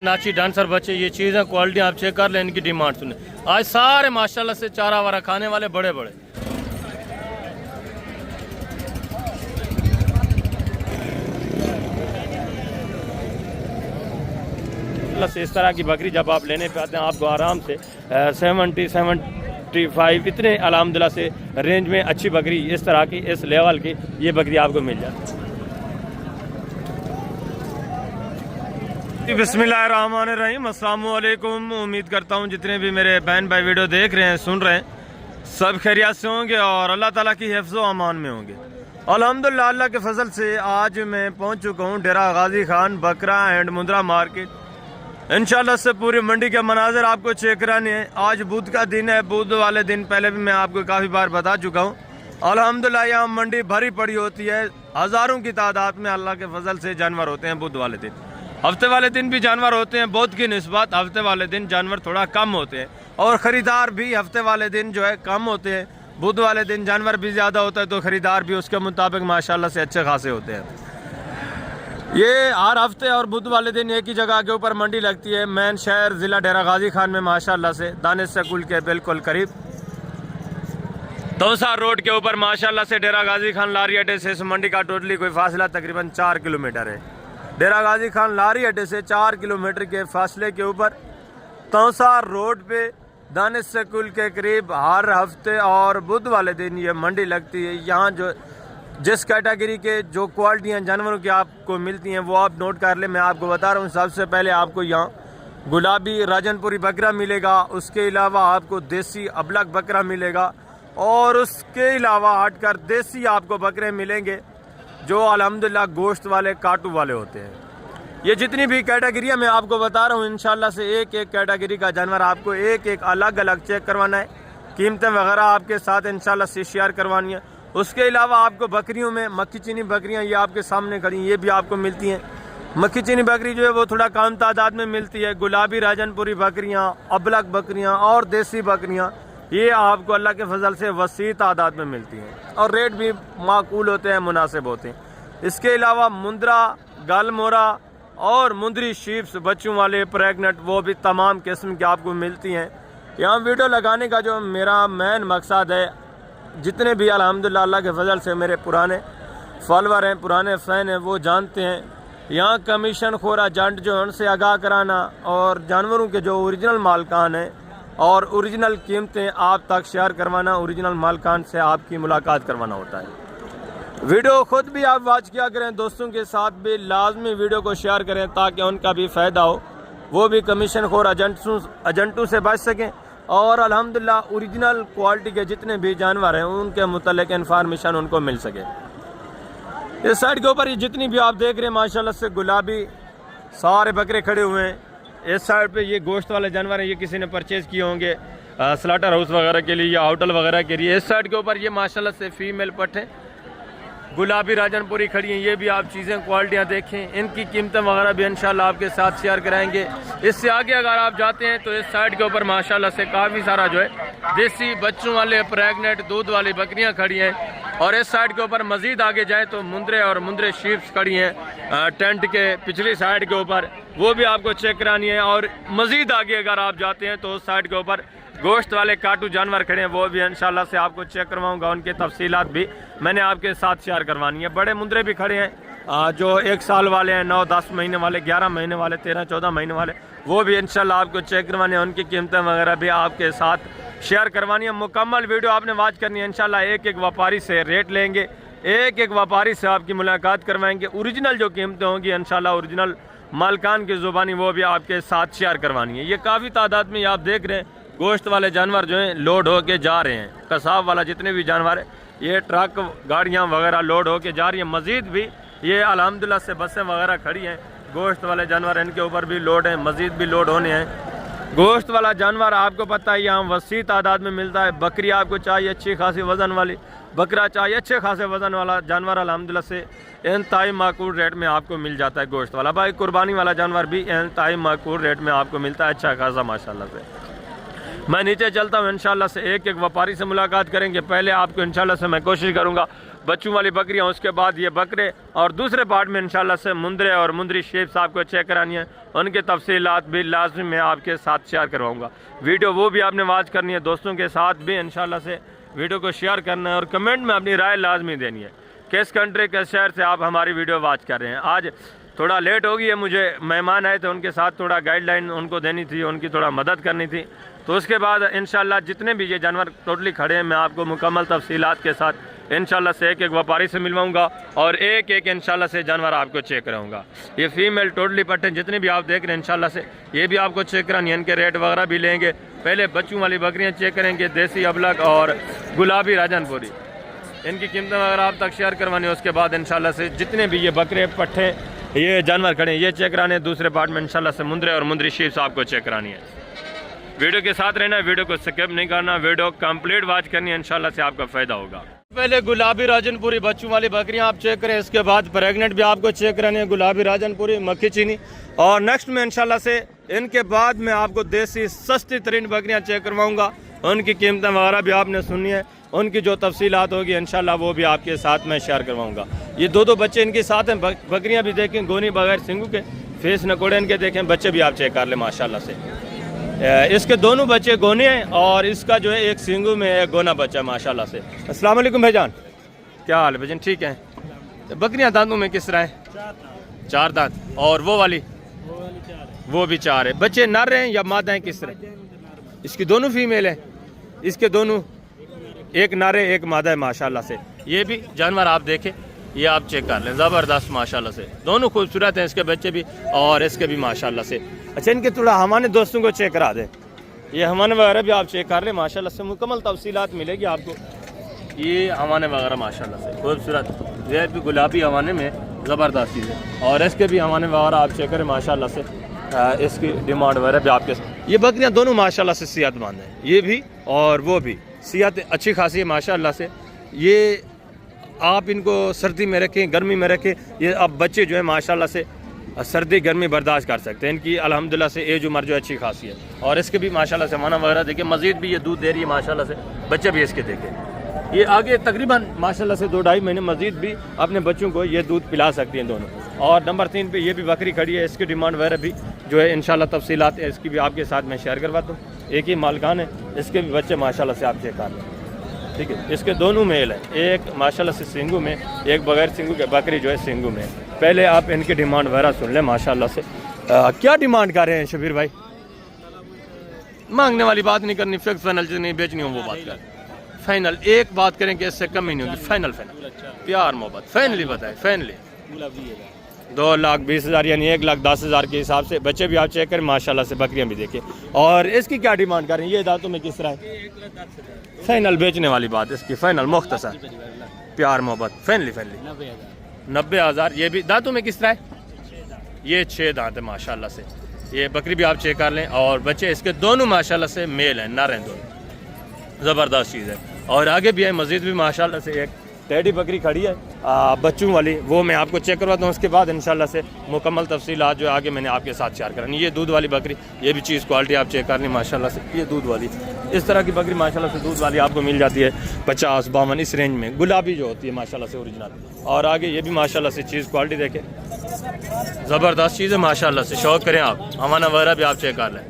नाची डांसर बच्चे ये चीज़ें क्वालिटी आप चेक कर लें, इनकी डिमांड सुने। आज सारे माशाल्लाह से चारा वारा खाने वाले बड़े बड़े से इस तरह की बकरी जब आप लेने पे आते हैं आपको आराम से 70-75 इतने अल्हम्दुलिल्लाह से रेंज में अच्छी बकरी इस तरह की इस लेवल की ये बकरी आपको मिल जाती है। बिस्मिल्लाहिर्रहमानिर्रहीम, अस्सलाम वालेकुम। उम्मीद करता हूँ जितने भी मेरे बहन भाई वीडियो देख रहे हैं, सुन रहे हैं, सब खैरियत से होंगे और अल्लाह ताला की हिफ्ज़ व अमान में होंगे। अल्हम्दुलिल्लाह अल्लाह के फजल से आज मैं पहुँच चुका हूँ डेरा गाजी खान बकरा एंड मुंद्रा मार्केट। इंशाल्लाह से पूरी मंडी के मनाजिर आपको चेक कराने हैं। आज बुध का दिन है, बुध वाले दिन पहले भी मैं आपको काफ़ी बार बता चुका हूँ। अल्हम्दुलिल्लाह यहाँ मंडी भरी पड़ी होती है, हज़ारों की तादाद में अल्लाह के फजल से जानवर होते हैं बुध वाले दिन। हफ्ते वाले दिन भी जानवर होते हैं, बहुत की निस्बत हफ्ते वाले दिन जानवर थोड़ा कम होते हैं और ख़रीदार भी हफ्ते वाले दिन जो है कम होते हैं। बुध वाले दिन जानवर भी ज़्यादा होता है तो ख़रीदार भी उसके मुताबिक माशाल्लाह से अच्छे खासे होते हैं। ये हर हफ्ते और बुध वाले दिन एक ही जगह के ऊपर मंडी लगती है, मेन शहर ज़िला डेरा गाजी खान में माशाल्लाह से दानिश स्कूल के बिल्कुल करीब दौसा रोड के ऊपर माशाल्लाह से डेरा गाजी खान लारी अड्डे से इस मंडी का टोटली कोई फासला तकरीबन 4 किलोमीटर है। डेरा गाजी खान लारी अड्डे से 4 किलोमीटर के फासले के ऊपर दौसा रोड पे दानिश स्कूल के करीब हर हफ्ते और बुध वाले दिन ये मंडी लगती है। यहाँ जो जिस कैटेगरी के जो क्वालिटियाँ जानवरों की आपको मिलती हैं वो आप नोट कर ले। मैं आपको बता रहा हूँ, सबसे पहले आपको यहाँ गुलाबी राजनपुरी बकरा मिलेगा, उसके अलावा आपको देसी अबलग बकरा मिलेगा और उसके अलावा हटकर देसी आपको बकरे मिलेंगे जो अल्हम्दुलिल्लाह गोश्त वाले काटू वाले होते हैं। ये जितनी भी कैटेगरियाँ मैं आपको बता रहा हूँ इंशाल्लाह से एक एक कैटेगरी का जानवर आपको एक एक अलग अलग चेक करवाना है, कीमतें वगैरह आपके साथ इंशाल्लाह से शेयर करवानी है। उसके अलावा आपको बकरियों में मक्खी चीनी बकरियाँ ये आपके सामने खड़ी ये भी आपको मिलती हैं। मक्खी चीनी बकरी जो है वो थोड़ा कम तादाद में मिलती है। गुलाबी राजनपुरी बकरियाँ, अबलग बकरियाँ और देसी बकरियाँ ये आपको अल्लाह के फजल से वसी तादाद में मिलती हैं और रेट भी माकूल होते हैं, मुनासिब होते हैं। इसके अलावा मुंद्रा, गालमोरा और मुंदरी शीप्स बच्चों वाले प्रेगनेंट वो भी तमाम किस्म की आपको मिलती हैं। यहाँ वीडियो लगाने का जो मेरा मेन मकसद है, जितने भी अल्हम्दुलिल्लाह अल्लाह के फजल से मेरे पुराने फॉलोअर हैं, पुराने फ़ैन हैं, वो जानते हैं यहाँ कमीशन खोर एजेंट जो है उनसे आगाह कराना और जानवरों के जो ओरिजिनल मालकान हैं और ओरिजिनल कीमतें आप तक शेयर करवाना, ओरिजिनल मालकान से आपकी मुलाकात करवाना होता है। वीडियो खुद भी आप वॉच किया करें, दोस्तों के साथ भी लाजमी वीडियो को शेयर करें ताकि उनका भी फ़ायदा हो, वो भी कमीशन खोर एजेंटों से बच सकें और अल्हम्दुलिल्लाह ओरिजिनल क्वालिटी के जितने भी जानवर हैं उनके मुतल्लिक़ इन्फॉर्मेशन उनको मिल सके। इस साइड के ऊपर ये जितनी भी आप देख रहे हैं माशाल्लाह से गुलाबी सारे बकरे खड़े हुए हैं। इस साइड पे ये गोश्त वाले जानवर हैं, ये किसी ने परचेज़ किए होंगे स्लाटर हाउस वगैरह के लिए या होटल वगैरह के लिए। इस साइड के ऊपर ये माशाल्लाह से फीमेल पट है, गुलाबी राजनपुरी खड़ी हैं। ये भी आप चीज़ें क्वालिटियाँ देखें, इनकी कीमतें वगैरह भी इंशाल्लाह आपके साथ शेयर कराएंगे। इससे आगे अगर आप जाते हैं तो इस साइड के ऊपर माशाल्लाह से काफ़ी सारा जो है देसी बच्चों वाले प्रेगनेंट दूध वाली बकरियाँ खड़ी हैं और इस साइड के ऊपर मज़ीद आगे जाए तो मुंद्रे और मुंद्रे शीप्स खड़ी हैं टेंट के पिछली साइड के ऊपर, वो भी आपको चेक करानी है। और मज़ीद आगे अगर आप जाते हैं तो उस साइड के ऊपर गोश्त वाले काटू जानवर खड़े हैं, वो भी इंशाल्लाह से आपको चेक करवाऊंगा, उनकी तफसीलात भी मैंने आपके साथ शेयर करवानी है। बड़े मुंद्रे भी खड़े हैं जो 1 साल वाले हैं, 9-10 महीने वाले, 11 महीने वाले, 13-14 महीने वाले, वो भी इंशाल्लाह आपको चेक करवानी है, उनकी कीमतें वगैरह भी आपके साथ शेयर करवानी है। मुकम्मल वीडियो आपने वॉच करनी है। इंशाल्लाह एक एक व्यापारी से रेट लेंगे, एक एक व्यापारी से आपकी मुलाकात करवाएंगे, ओरिजिनल जो कीमतें होंगी इंशाल्लाह ओरिजिनल मालकान की ज़ुबानी वो भी आपके साथ शेयर करवानी है। ये काफ़ी तादाद में आप देख रहे हैं गोश्त वाले जानवर जो हैं लोड होके जा रहे हैं, कसाब वाला जितने भी जानवर है ये ट्रक गाड़ियाँ वगैरह लोड होके जा रही हैं। मज़ीद भी ये अल्हम्दुलिल्लाह से बसें वगैरह खड़ी हैं, गोश्त वाले जानवर इनके ऊपर भी लोड हैं, मज़ीद भी लोड होने हैं। गोश्त वाला जानवर आपको पता है यहाँ वसी तादाद में मिलता है। बकरी आपको चाहिए अच्छी खासी वज़न वाली, बकरा चाहिए अच्छे खासे वज़न वाला जानवर, अल्हम्दुलिल्लाह से इंतहाई माकूल रेट में आपको मिल जाता है। गोश्त वाला भाई कुर्बानी वाला जानवर भी इंतहाई माकूल रेट में आपको मिलता है, अच्छा खासा माशाल्लाह से। मैं नीचे चलता हूँ, इंशाल्लाह से एक एक व्यापारी से मुलाकात करेंगे। पहले आपको इंशाल्लाह से मैं कोशिश करूँगा बच्चों वाली बकरियाँ, उसके बाद ये बकरे, और दूसरे पार्ट में इंशाल्लाह से मुंदरे और मुंदरी शेप साहब को चेक करानी है, उनके तफसीलात भी लाजमी मैं आपके साथ शेयर करवाऊँगा। वीडियो वो भी आपने वॉच करनी है, दोस्तों के साथ भी इंशाल्लाह से वीडियो को शेयर करना है और कमेंट में अपनी राय लाजमी देनी है, किस कंट्री किस शहर से आप हमारी वीडियो वॉच कर रहे हैं। आज थोड़ा लेट हो गई है, मुझे मेहमान आए थे, उनके साथ थोड़ा गाइडलाइन उनको देनी थी, उनकी थोड़ा मदद करनी थी। तो उसके बाद इंशाल्लाह जितने भी ये जानवर टोटली खड़े हैं, मैं आपको मुकम्मल तफसीलात के साथ इंशाल्लाह से एक एक व्यापारी से मिलवाऊंगा और एक एक इंशाल्लाह से जानवर आपको चेक कराऊंगा। ये फीमेल टोटली पट्टे जितने भी आप देख रहे हैं इंशाल्लाह से ये भी आपको चेक करानी है, इनके रेट वगैरह भी लेंगे। पहले बच्चों वाली बकरियाँ चेक करेंगे, देसी अबलग और गुलाबी राजनपुरी, इनकी कीमतें वगैरह आप तक शेयर करवानी है। उसके बाद इंशाल्लाह से जितने भी ये बकरे पट्टे ये जानवर खड़े हैं ये चेक कराने हैं। दूसरे पार्ट में इंशाल्लाह से मुंदरे और मुंदरी शीप्स आपको चेक करानी है। वीडियो के साथ रहना है, वीडियो को स्किप नहीं करना, वीडियो कंप्लीट वॉच करनी है, इंशाल्लाह से आपका फायदा होगा। पहले गुलाबी राजनपुरी बच्चों वाली बकरियां आप चेक करें, इसके बाद प्रेग्नेंट भी आपको चेक करानी है, गुलाबी राजनपुरी मक्खी चीनी। और नेक्स्ट में इंशाल्लाह से इनके बाद मैं आपको देसी सस्ती तरीन बकरियाँ चेक करवाऊँगा, उनकी कीमतें वगैरह भी आपने सुननी है, उनकी जो तफसीलात होगी इंशाल्लाह वो भी आपके साथ मैं शेयर करवाऊंगा। ये दो बच्चे इनके साथ हैं, बकरियां भी देखें गोनी बगैर सिंगू के, फेस नकोड़े इनके देखें, बच्चे भी आप चेक कर लें माशाल्लाह से। इसके दोनों बच्चे गोने हैं और इसका जो है एक सिंगू में एक गोना बच्चा माशाल्लाह से। अस्सलाम वालेकुम भाईजान, क्या हाल है भाईजान, ठीक है? बकरियां दांतों में किस तरह है? 4 दांत। और वो वाली वो भी 4 है। बच्चे नर हैं या मादा हैं, किस तरह? इसकी दोनों फीमेल हैं, इसके दोनों एक नारे एक मादा है माशाल्लाह से। ये भी जानवर आप देखें, ये आप चेक कर लें, ज़बरदस्त माशाल्लाह से, दोनों खूबसूरत हैं, इसके बच्चे भी और इसके भी माशाल्लाह से। अच्छा, इनके थोड़ा हमारे दोस्तों को चेक करा दें, ये हमारे वगैरह भी आप चेक कर लें माशाल्लाह से, मुकम्मल तफसीलात मिलेगी आपको। ये हमारे वगैरह माशाल्लाह से खूबसूरत, ये भी गुलाबी हवाने में ज़बरदस्त चीज़ है, और इसके भी हमारे वगैरह आप चेक करें माशाल्लाह से। इसकी डिमांड वगैरह भी आपके, ये बकरियाँ दोनों माशाल्लाह से सेहतमंद हैं, ये भी और वो भी सेहत अच्छी खासी है माशाल्लाह से। ये आप इनको सर्दी में रखें, गर्मी में रखें, ये अब बच्चे जो है माशाल्लाह से सर्दी गर्मी बर्दाश्त कर सकते हैं, इनकी अल्हम्दुलिल्लाह से एज उम्र जो अच्छी खासी है। और इसके भी माशाल्लाह से माना वगैरह देखें, मज़ीद भी ये दूध दे रही है माशाल्लाह से, बच्चे भी इसके देखें, ये आगे तकरीबन माशाल्लाह से 2-2.5 महीने मज़ीद भी अपने बच्चों को ये दूध पिला सकती हैं दोनों। और नंबर 3 पे ये भी बकरी खड़ी है, इसकी डिमांड वगैरह भी जो है इंशाल्लाह तफसीलात है इसकी भी आपके साथ मैं शेयर करवाता हूँ। एक ही मालकान है, इसके भी बच्चे माशाल्लाह से आप चेक कर लें, ठीक है? इसके दोनों मेल है, एक माशाल्लाह से सिंगू में, एक बगैर सिंगू के बकरी जो है सिंगू में। पहले आप इनकी डिमांड वगैरह सुन लें माशाल्लाह से। क्या डिमांड कर रहे हैं शबीर भाई? मांगने वाली बात नहीं करनी, फिक्स फाइनल जो नहीं बेचनी हो वो बात कर, फाइनल एक बात करें कि इससे कम ही नहीं होगी, फाइनल प्यार मोहब्बत फाइनली बताए, फाइनली 2,20,000 यानी 1,10,000 के हिसाब से। बच्चे भी आप चेक करें माशाल्लाह से, बकरियां भी देखें। और इसकी क्या डिमांड करें? ये दांतों में किस तरह है? फाइनल बेचने वाली बात इसकी, फाइनल मुख्तसर प्यार मोहब्बत फाइनली 90,000। ये भी दांतों में किस तरह है? ये 6 दांत है माशाल्लाह से। ये बकरी भी आप चेक कर लें, और बच्चे इसके दोनों माशाल्लाह से मेल हैं, नर हैं दोनों, ज़बरदस्त चीज़ है। और आगे भी है मज़ीद भी माशाल्लाह से एक टेडी बकरी खड़ी है बच्चों वाली, वो मैं आपको चेक करवाता हूँ। उसके बाद इंशाल्लाह से मुकम्मल तफसीलात जो आगे मैंने आपके साथ शेयर करानी। ये दूध वाली बकरी, ये भी चीज़ क्वालिटी आप चेक कर लें माशाल्लाह से। ये दूध वाली, इस तरह की बकरी माशाल्लाह से दूध वाली आपको मिल जाती है 50-52 इस रेंज में, गुलाबी जो होती है माशाल्लाह से ओरिजिनल। और आगे ये भी माशाल्लाह से चीज़ क्वालिटी देखें, ज़बरदस्त चीज़ है माशाल्लाह से। शौक करें आप, हमारा वगैरह भी आप चेक कर लें,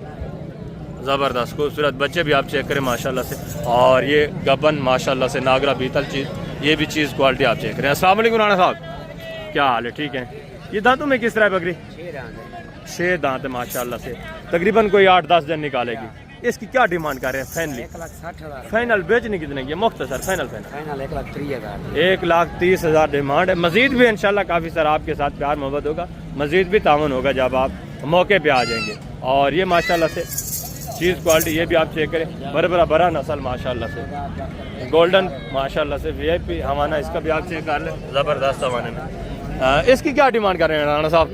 ज़बरदस्त खूबसूरत बच्चे भी आप चेक करें माशाल्लाह से। और ये गबन माशाल्लाह से नागरा बीतल चीज़, ये भी चीज़ क्वालिटी आप चेक करें। अस्सलाम वालेकुम राणा साहब, क्या हाल है? ठीक है। ये दांतों में किस तरह है बकरी? 6 दांत है माशाल्लाह से, तकरीबन कोई 8-10 दिन निकालेगी। इसकी क्या डिमांड कर रहे हैं? फाइनली 1,60,000। फाइनल बेचने कितने की? मुख्तसर फाइनल 1,30,000। 1,30,000 डिमांड है। मजीद भी इंशाल्लाह काफ़ी सारा आपके साथ प्यार मोहब्बत होगा, मजीद भी तावन होगा जब आप मौके पे आ जाएंगे। और ये माशाल्लाह से चीज़ क्वालिटी, ये भी आप चेक करें, बरा नस्ल माशाल्लाह से, गोल्डन माशाल्लाह से, VIP हमारा, इसका भी आप चेक कर लें, ज़बरदस्त हमारे में। इसकी क्या डिमांड कर रहे हैं राणा साहब?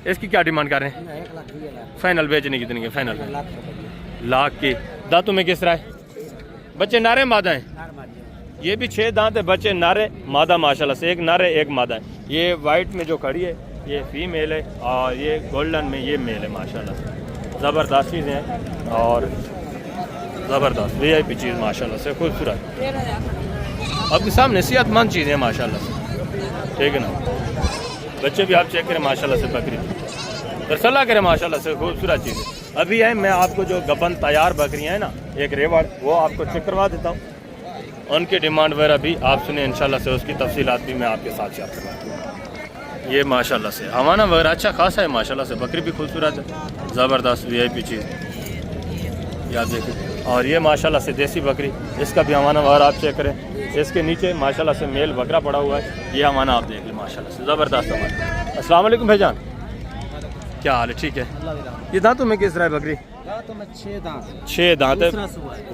इसकी क्या डिमांड कर रहे हैं? 1,30,000। फाइनल बेचने कितने की? फाइनल लाख की। दांतों में किस तरह है? बच्चे नारे मादा हैं? ये भी 6 दांत है, बच्चे नारे मादा माशाल्लाह से, एक नारे एक मादा है। ये वाइट में जो खड़ी है ये फीमेल है, और ये गोल्डन में ये मेल है माशाल्लाह से। ज़बरदस्त चीज़ हैं और ज़बरदस्त VIP चीज़ माशाल्लाह से, खूबसूरत आपके सामने सेहतमंद चीज़ें हैं माशाल्लाह से, ठीक है ना। बच्चे भी आप चेक करें माशाल्लाह से, बकरी तो सलाह करें माशाल्लाह से, खूबसूरत चीज़ है। अभी है मैं आपको जो गबन तैयार बकरियाँ हैं ना, एक रेवड़, वो आपको चेक करवा देता हूँ। उनकी डिमांड वगैरह भी आप सुने इंशाल्लाह से, उसकी तफसीलात भी मैं आपके साथ शेयर करवाता हूँ। ये माशाल्लाह से हमाना वगैरह अच्छा खासा है माशाल्लाह से, बकरी भी खूबसूरत है, ज़बरदस्त VIP चीज़ याद देखिए। और ये माशाल्लाह से देसी बकरी, इसका भी हमाना वगैरह आप चेक करें। इसके नीचे माशाल्लाह से मेल बकरा पड़ा हुआ है, ये हमारा आप देख लें माशाल्लाह से, ज़बरदस्त हमारा। अस्सलाम वालेकुम भाईजान, क्या हाल है? ठीक है। ये दांतों में किस तरह है बकरी? तो मैं 6 दांत 6 दांत है,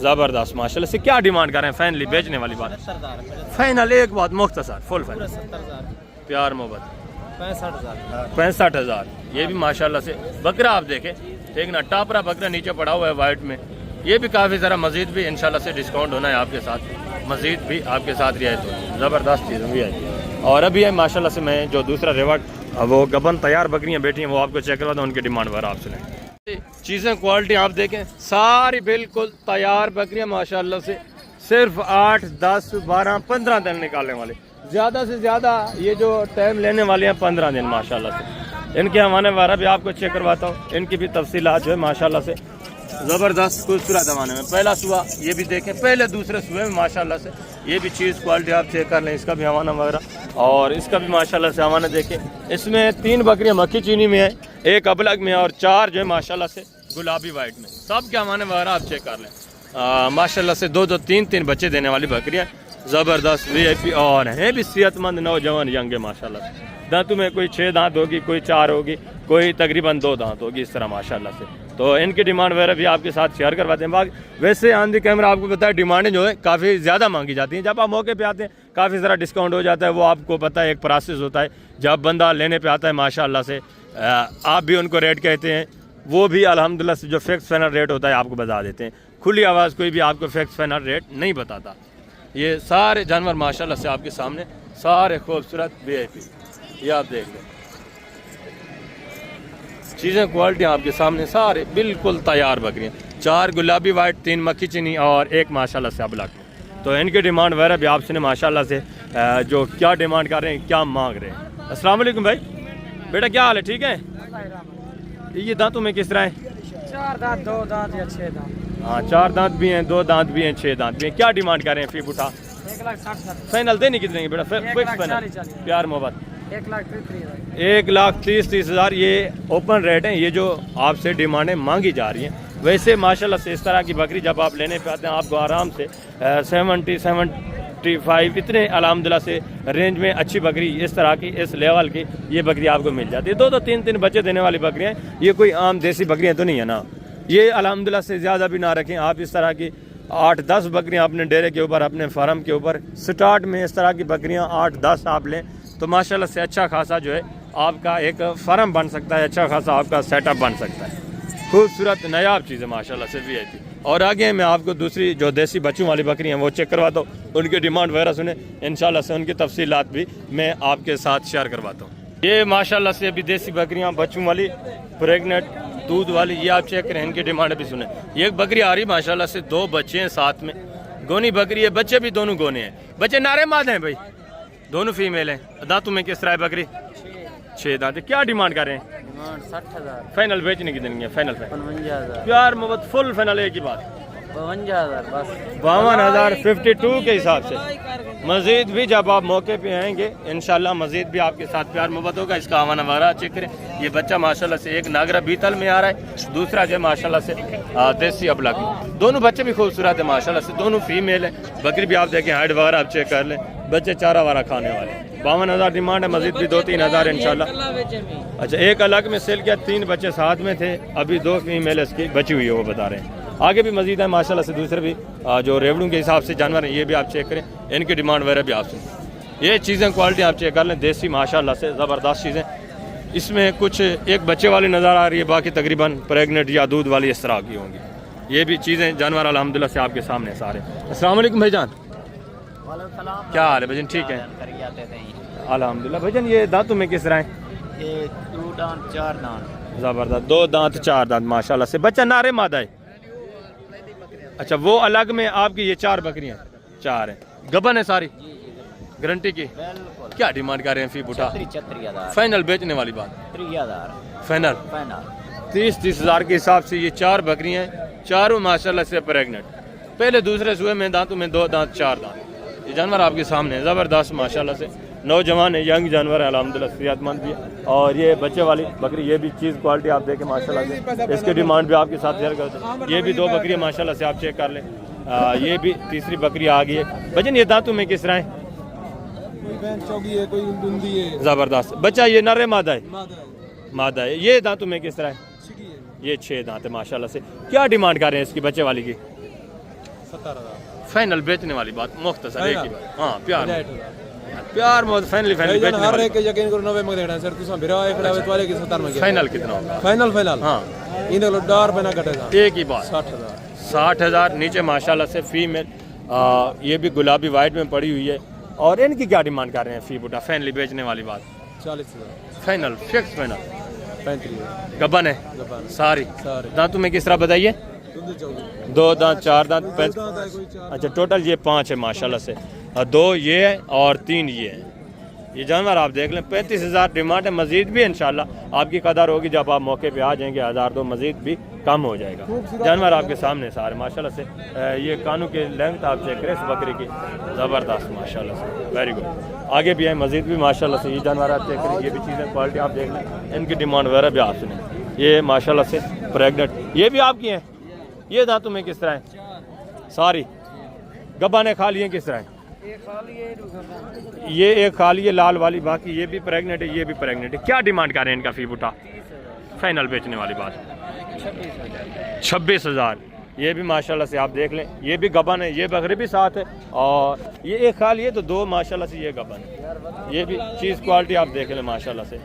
ज़बरदस्त माशाल्लाह से। क्या डिमांड कर रहे हैं फाइनली बेचने वाली बात? फाइनल एक बात मुख्तसर फुल फाइनल 70,000 प्यार मोहब्बत 65,000 65,000। ये भी माशाल्लाह से बकरा आप देखें, ठीक ना, टापरा बकरा नीचे पड़ा हुआ है वाइट में। ये भी काफ़ी ज़रा मज़ीद भी इंशाल्लाह से डिस्काउंट होना है आपके साथ, मज़ीद भी आपके साथ रियायत होगी, ज़बरदस्त चीज़ भी है। और अभी है माशाल्लाह से मैं जो दूसरा रेवट, वो गबन तैयार बकरियाँ बैठी हैं, वो आपको चेक करवाता हूँ। उनकी डिमांड वगैरह आप सुने। चीज़ें क्वालिटी आप देखें, सारी बिल्कुल तैयार बकरियाँ माशाल्लाह से, सिर्फ 8, 10, 12, 15 दिन निकालने वाले, ज़्यादा से ज़्यादा ये जो टाइम लेने वाले हैं 15 दिन माशाल्लाह से। इनके हवाने वगैरह भी आपको चेक करवाता हूँ, इनकी भी तफसीलात जो है माशाल्लाह से ज़बरदस्त खूबसूरत ज़माने में। पहला सुबह ये भी देखें, पहले दूसरे सुबह में माशाल्लाह से ये भी चीज़ क्वालिटी आप चेक कर लें, इसका भी हवाना वगैरह। और इसका भी माशाल्लाह से हवाना देखें। इसमें 3 बकरियां मक्खी चीनी में है, 1 अबलग में और 4 जो है माशाल्लाह से गुलाबी वाइट में। सब के हवाने वगैरह आप चेक कर लें माशाल्लाह से। 2-2, 3-3 बच्चे देने वाली बकरियाँ, ज़बरदस्त VIP और हैं भी सेहतमंद नौजवान यंग है माशाल्लाह से। दांतों में कोई 6 दांत होगी, कोई 4 होगी, कोई तकरीबन 2 दांत होगी, इस तरह माशाल्लाह से। तो इनकी डिमांड वगैरह भी आपके साथ शेयर करवाते हैं। वैसे ऑन दी कैमरा आपको पता है डिमांडें जो है काफ़ी ज़्यादा मांगी जाती हैं। जब आप मौके पे आते हैं काफ़ी ज़रा डिस्काउंट हो जाता है, वो आपको पता है एक प्रोसेस होता है। जब बंदा लेने पे आता है माशाल्लाह से, आप भी उनको रेट कहते हैं, वो भी अल्हम्दुलिल्लाह से जो फिक्स फाइनल रेट होता है आपको बता देते हैं। खुली आवाज़ कोई भी आपको फिक्स फाइनल रेट नहीं बताता। ये सारे जानवर माशाल्लाह से आपके सामने, सारे खूबसूरत VIP, ये आप देख लें। चीज़ें क्वालिटी आपके सामने, सारे बिल्कुल तैयार बकरियाँ, 4 गुलाबी वाइट, 3 मक्खी चीनी और 1 माशाल्लाह से अबलग। तो इनकी डिमांड वगैरह भी आपसे माशाल्लाह से जो क्या डिमांड कर रहे हैं, क्या मांग रहे हैं। अस्सलाम वालेकुम भाई, बेटा क्या हाल है? ठीक है। ये दांतों में किस तरह है? 4 दांत, 2 दांत या 6 दांत। हाँ, 4 दांत भी हैं, 2 दांत भी हैं, 6 दांत भी हैं। क्या डिमांड कर रहे हैं फी उठा? 1,60,000 फाइनल देने कितने बेटा? फिक्स फाइनल प्यार मोहब्बत 1,30,000 ये ओपन रेट है, ये जो आपसे डिमांडें मांगी जा रही हैं। वैसे माशाल्लाह से इस तरह की बकरी जब आप लेने पे आते हैं, आपको आराम से 70, 75 इतने अल्हम्दुलिल्लाह से रेंज में अच्छी बकरी इस तरह की, इस लेवल की ये बकरी आपको मिल जाती है। 2-2, 3-3 बच्चे देने वाली बकरियाँ, ये कोई आम देसी बकरियाँ तो नहीं है ना। ये अल्हम्दुलिल्लाह से ज़्यादा भी ना रखें आप। इस तरह की 8-10 बकरियाँ अपने डेरे के ऊपर, अपने फार्म के ऊपर स्टार्ट में इस तरह की बकरियाँ 8-10 आप लें तो माशाल्लाह से अच्छा खासा जो है आपका एक फार्म बन सकता है, अच्छा खासा आपका सेटअप बन सकता है। खूबसूरत नायाब चीज़ है माशाल्लाह से VIP। और आगे मैं आपको दूसरी जो देसी बच्चों वाली बकरी हैं वो चेक करवाता हूँ, उनकी डिमांड वगैरह सुने इंशाल्लाह से, उनकी तफसीलात भी मैं आपके साथ शेयर करवाता हूँ। ये माशाल्लाह से अभी देसी बकरियाँ बच्चों वाली, प्रेगनेंट, दूध वाली, ये आप चेक करें, इनकी डिमांड भी सुने। ये एक बकरी आ रही माशाल्लाह से, 2 बच्चे हैं साथ में, गोनी बकरी है, बच्चे भी दोनों गोने हैं। बच्चे नारे माद हैं भाई, दोनों फीमेल हैं। दांतों में किस तरह है बकरी? 6 दांत। क्या डिमांड कर रहे हैं? 60,000 फाइनल बेचने की देंगे? फाइनल 55,000 प्यार मोहब्बत फुल फाइनल एक ही बात 52,000 बस 52,000 52 के हिसाब से। मज़ीद भी जब आप मौके पे आएंगे इंशाल्लाह मज़ीद भी आपके साथ प्यार मोहब्बत होगा। इसका हवाना वगैरह चेक करें। ये बच्चा माशाल्लाह से एक नागरा बीतल में आ रहा है, दूसरा जो माशाल्लाह से देसी अबलग। दोनों बच्चे भी खूबसूरत है माशाल्लाह से, दोनों फीमेल है। बकरी भी आप देखें, हाइट वगैरह आप चेक कर लें। बच्चे चारा वारा खाने वाले। 52,000 डिमांड है, मज़ीद भी 2-3 हज़ार इंशाल्लाह। अच्छा, एक अलग में सेल किया, 3 बच्चे साथ में थे, अभी 2 फीमेल इसकी बची हुई है, वो बता रहे हैं। आगे भी मज़ीद है माशाल्लाह से, दूसरे भी जो रेवड़ों के हिसाब से जानवर हैं, ये भी आप चेक करें, इनकी डिमांड वगैरह भी आप सुन। ये चीज़ें क्वालिटी आप चेक कर लें, देसी माशाल्लाह से ज़बरदस्त चीज़ें। इसमें कुछ एक बच्चे वाली नज़र आ रही है, बाकी तकरीबन प्रेगनेंट या दूध वाली इस तरह की होंगी। ये भी चीज़ें जानवर अल्हम्दुलिल्लाह से आपके सामने सारे। अस्सलाम वालेकुम भाईजान, क्या हाल है भाईजान? ठीक है अल्हम्दुलिल्लाह। भाईजान ये दांतों में किस तरह है? ये 2 दांत 4 दांत ज़बरदस्त, 2 दांत 4 दांत माशाल्लाह से। बच्चा नारे मादा है? अच्छा, वो अलग में आपकी ये 4 बकरियाँ 4 हैं। गबन है सारी, जी जी गारंटी की। बिल्कुल। क्या डिमांड कर रहे हैं फी बूटा? 36,000 फाइनल बेचने वाली बात, 30,000 फाइनल फाइनल। 30 हज़ार के हिसाब से ये 4 बकरियां हैं, चारों माशाल्लाह से प्रेग्नेंट। पहले दूसरे सुए में दांतों में 2 दांत 4 दांत। ये जानवर आपके सामने है, ज़बरदस्त माशाल्लाह से नौजवान है, यंग जानवर है, अल्हम्दुलिल्लाह सेहतमंद भी है। और ये बच्चे वाली बकरी, ये भी चीज़ क्वालिटी आप देखें माशाल्लाह से, इसकी डिमांड भी आपके साथ शेयर करते हैं। ये भी 2 बकरियाँ माशाल्लाह से आप चेक कर लें। ये भी तीसरी बकरी आ गई है। भजन ये दांतों में किस तरह है? कोई भैंस चौगी है, कोई दुंदी है, ज़बरदस्त। बच्चा ये नर है मादा है? मादा है, मादा है। ये दांतों में किस तरह है? छिकी है। ये 6 दांत है माशाल्लाह से। क्या डिमांड कर रहे हैं इसकी बच्चे वाली की? 17,000 फाइनल बेचने वाली बात, मुख्तसर एक ही बात। हाँ प्यार 68,000 प्यार मोहब्बत फाइनली फाइनल भाईजान बेचने हर वाली। एक के यकीन करो 90 मंगदे सर तुसा बिरा एक खड़ा वाले की 70 में फाइनल कितना होगा? फाइनल हाँ इन देखो डर बना कटेगा एक ही बात। 60,000 60,000 नीचे माशाल्लाह से फीमेल। ये भी गुलाबी वाइट में पड़ी हुई है। और इनकी क्या डिमांड कर रहे हैं फी बूटा? फाइनली बेचने वाली बात, 40,000 फाइनल फिक्स फाइनल। 35 गबन है जबान सारी। सारे दांतों में किस तरह बताइए? दुंदी चौगी 2 दांत 4 दांत दांत है कोई 4 अच्छा टोटल ये 5 है माशाल्लाह से। 2 ये है और 3 ये है। ये जानवर आप देख लें, 35,000 डिमांड है। मजीद भी इंशाल्लाह आपकी कदर होगी जब आप मौके पे आ जाएंगे, 1,000-2 मजीद भी कम हो जाएगा। जानवर आपके सामने सारे माशाल्लाह से। ये कानों के लेंथ आप चेक करें इस बकरी की, ज़बरदस्त माशाल्लाह से, वेरी गुड। आगे भी है मजीद भी माशाल्लाह से। ये जानवर आप चेक करें, ये भी चीज़ें क्वालिटी आप देख लें, इनकी डिमांड वगैरह भी आप सुने। ये माशाल्लाह से प्रेगनेंट, ये भी आपकी हैं। ये दांतों में किस तरह है? सारी गब्बा ने खा लिए किस तरह है? ये एक खाली है लाल वाली, बाकी ये भी प्रेग्नेंट है, ये भी प्रेग्नेंट है। क्या डिमांड कर रहे हैं इनका फी बूटा? फाइनल बेचने वाली बात 26,000। ये भी माशाल्लाह से आप देख लें, ये भी गबन है, ये बकरी भी साथ है। और ये एक खाली है तो 2 माशाल्लाह से ये गबन है। ये भी चीज़ क्वालिटी आप देख लें माशाल्लाह से,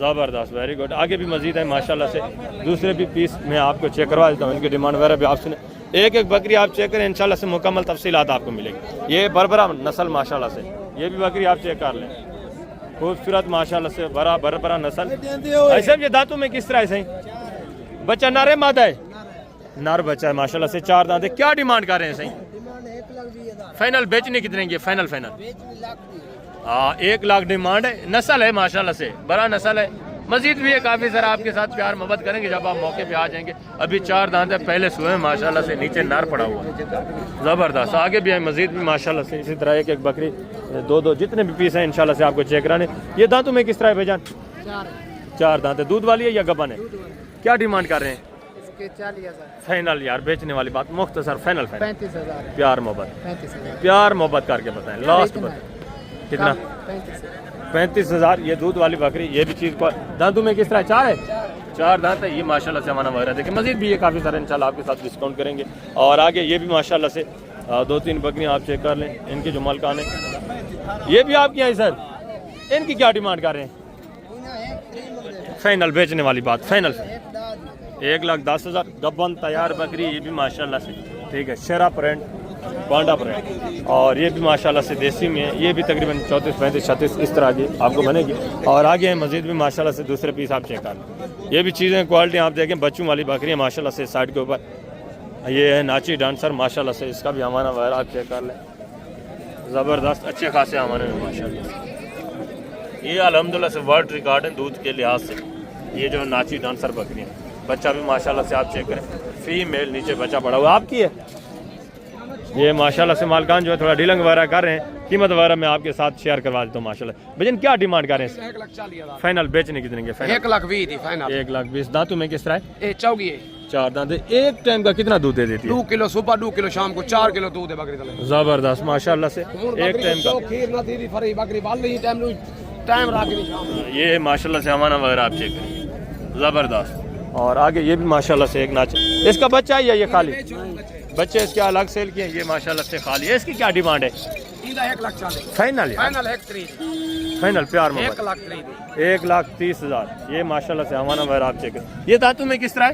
ज़बरदस्त, वेरी गुड। आगे भी मजीद है माशाल्लाह से। दूसरे भी पीस मैं आपको चेक करवा देता हूँ, इनकी डिमांड वगैरह भी आप सुने। एक एक बकरी आप चेक करें, इंशाल्लाह से मुकम्मल तफसीलात आपको मिलेगी। ये बरबरा नस्ल माशाल्लाह से, ये भी बकरी आप चेक कर लें, खूबसूरत माशाल्लाह से बरबरा नस्ल। ऐसे ये दांतों में किस तरह से बच्चा नर है मादा है? नर बच्चा है माशाल्लाह से, 4 दांत है। क्या डिमांड कर रहे हैं सही? फाइनल बेचने कितने की? फाइनल 1 लाख डिमांड है। नस्ल है माशाल्लाह से, बड़ा नस्ल है। मजीद भी है काफ़ी सारा, आपके साथ प्यार मोहब्बत करेंगे जब आप मौके पे आ जाएंगे। अभी 4 दांत है, पहले सुए माशाल्लाह से, नीचे नार पड़ा हुआ है, ज़बरदस्त। आगे भी है मजीद भी माशाल्लाह से। इसी तरह एक एक बकरी 2-2 जितने भी पीस हैं इंशाल्लाह से आपको चेक कराने। ये दांतों में किस तरह है भाईजान? 4 दांत है। दूध वाली है या गबन है? क्या डिमांड कर रहे हैं? 40,000 फाइनल यार बेचने वाली बात, मुख्तसर फाइनल 35,000 प्यार मोहब्बत, 35,000 प्यार मोहब्बत करके बताएं, लास्ट बताएं कितना? 35,000। ये दूध वाली बकरी, ये भी चीज़ को दांतों में किस तरह? 4 है, 4 दांत है। ये माशाल्लाह से हमारा वगैरह देखिए, मजीद भी ये काफ़ी सारे इंशाल्लाह आपके साथ डिस्काउंट करेंगे। और आगे ये भी माशाल्लाह से 2-3 बकरियाँ आप चेक कर लें, इनके जो मालकान है ये भी आपके हैं सर। इनकी क्या डिमांड कर रहे हैं? फाइनल बेचने वाली बात, फाइनल 1,10,000। गब्बन तैयार बकरी, ये भी माशाल्लाह से ठीक है, शेरा प्रिंट, बांडा प्रिंट। और ये भी माशाल्लाह से देसी में है। ये भी तकरीबन 34, 35, 36 इस तरह की आपको बनेगी। और आगे है मजीद भी माशाल्लाह से दूसरे पीस आप चेक कर लें। ये भी चीज़ें क्वालिटी आप देखें, बच्चों वाली बकरी है माशाल्लाह से। साइड के ऊपर ये है नाची डांसर माशाल्लाह से, इसका भी हमारा वगैरह आप चेक कर लें, ज़बरदस्त अच्छे खासे हमारे में माशाल्लाह। ये अल्हम्दुलिल्लाह से वर्ल्ड रिकॉर्ड है दूध के लिहाज से। ये जो नाची डांसर बकरी है, बच्चा भी माशाल्लाह से आप चेक करें, फीमेल, नीचे बच्चा पड़ा हुआ आपकी है। ये माशाल्लाह से मालकान जो है थोड़ा डीलिंग वगैरह कर रहे हैं, कीमत वगैरह मैं आपके साथ शेयर करवा देता हूँ माशाल्लाह। भजन क्या डिमांड कर रहे हैं? 1,40,000 फाइनल बेचने कितने के? Final 1,20,000 final. 1,20,000। दांतों में किस तरह है? ये चौगी है, 4 दांत है। एक टाइम का कितना दूध दे देती है? 2 किलो सुबह, 2 किलो शाम को, 4 किलो दूध है बकरी तले। जबरदस्त माशाल्लाह से, एक टाइम का। खीर ना दीदी फरी बकरी बाल नहीं टाइम रात नहीं शाम। ये माशाल्लाह से हमारा वगैरह आप चेक करें, ज़बरदस्त। और आगे ये भी माशाल्लाह से एक नाच, इसका बच्चा ही है ये खाली? बच्चे इसके अलग सेल किए, ये माशाल्लाह से खाली है। इसकी क्या डिमांड है? 1,40,000 फाइनल फाइनल 1,30,000 फाइनल प्यार में 1,30,000 1,30,000। ये माशाल्लाह से हमारा वगैरह आप चेक करें। ये दांतों में किस तरह है?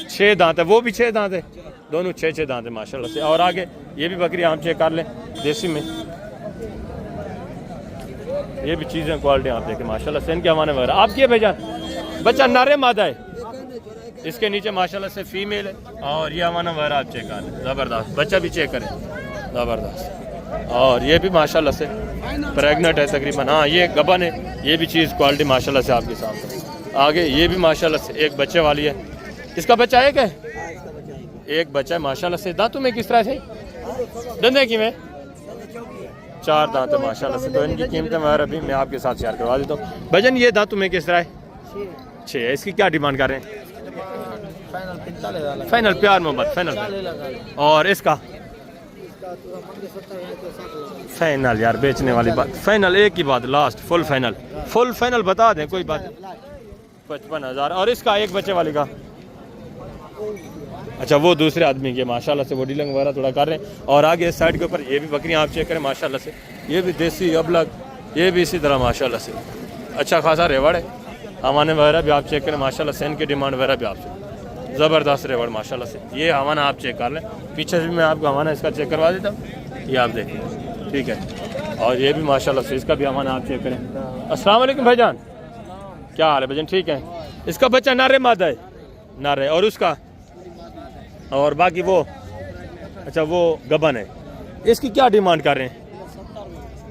6 दांत है, वो भी 6 दांत है, दोनों 6 दांत है माशाल्लाह से। और आगे ये भी बकरी हम चेक कर लें देसी में, ये भी चीज़ें क्वालिटी आप देखें माशाल्लाह से। इनके हमारे वगैरह आपकी है भेजा, बच्चा नारे मादा है, इसके नीचे माशाल्लाह से फीमेल है। और ये हमारा वगैरह आप चेक कर लें, ज़बरदस्त, बच्चा भी चेक करें, ज़बरदस्त। और ये भी माशाल्लाह से प्रेग्नेंट है तकरीबन। हाँ ये गबन है, ये भी चीज़ क्वालिटी माशाल्लाह से आपके सामने। आगे ये भी माशाल्लाह से एक बच्चे वाली है। इसका बच्चा एक है, एक बच्चा है माशाल्लाह से। दांतों में किस तरह से दंदे की में 4 दांत है माशाल्लाह से। तो इनकी कीमतें वगैरह भी मैं आपके साथ शेयर करवा देता हूँ। भजन ये दांतों में किस तरह है 6 है। इसकी क्या डिमांड कर रहे हैं? फाइनल प्यार मोहब्बत फाइनल। और इसका फाइनल यार बेचने वाली बात, फाइनल एक ही बात लास्ट फुल फाइनल बता दें कोई बात 55,000। और इसका एक बच्चे वाले का अच्छा वो दूसरे आदमी के माशाल्लाह से वो डीलिंग वगैरह थोड़ा कर रहे हैं। और आगे इस साइड के ऊपर ये भी बकरियां आप चेक करें माशाल्लाह से, ये भी देसी अबलग, ये भी इसी तरह माशाल्लाह से अच्छा खासा रेवड़ है। हवाने वगैरह भी आप चेक करें माशाल्लाह से, इनकी डिमांड वगैरह भी आपसे ज़बरदस्त रेवड़ माशाल्लाह से। ये हवाना आप चेक कर लें, पीछे भी मैं आपको हवाना इसका चेक करवा देता हूँ, ये आप देखें ठीक है। और ये भी माशाल्लाह से इसका भी हवाना आप चेक करें। अस्सलाम वालेकुम भाईजान, क्या हाल है भाईजान? ठीक है। इसका बच्चा नारे मादा है, नारे। और उसका और बाकी वो अच्छा वो गबन है। इसकी क्या डिमांड कर रहे हैं?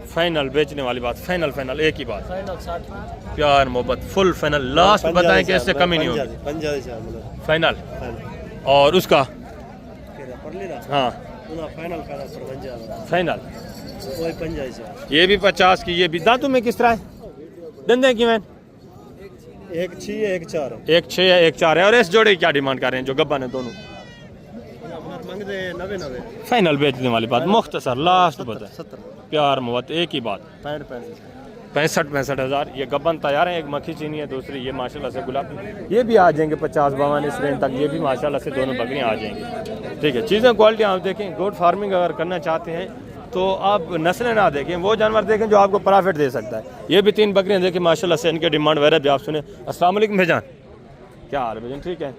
फाइनल बेचने वाली बात, फाइनल एक ही बात, प्यार मोहब्बत फुल फाइनल लास्ट बताएं कि इससे कमी नहीं होगी फाइनल। और उसका हाँ फाइनल ये भी 50 की। ये भी दांतों में किस तरह है? दंदे की मैन एक 6 है, एक 4 है। एक 6 है, एक 4 है। और इस जोड़े की क्या डिमांड कर रहे हैं जो गब्बन है दोनों? फाइनल बेचने वाली बात, मुख्तसर लास्ट बता, प्यार मोहब्बत एक ही बात, 65,000। ये गब्बन तैयार है, एक मक्खी चीनी है, दूसरी ये माशाल्लाह से गुलाब। ये भी आ जाएंगे 50-52 इस रेंज तक। ये भी माशाल्लाह से दोनों बकरियां आ जाएंगी ठीक है। चीज़ें क्वालिटी आप देखें, गोट फार्मिंग अगर करना चाहते हैं तो आप नस्लें ना देखें, वो जानवर देखें जो आपको प्रॉफिट दे सकता है। ये भी 3 बकरियां देखें माशाल्लाह से, इनके डिमांड वगैरह भी आप सुने। अस्सलाम वालेकुम भाईजान, क्या हाल है भाईजान? ठीक है।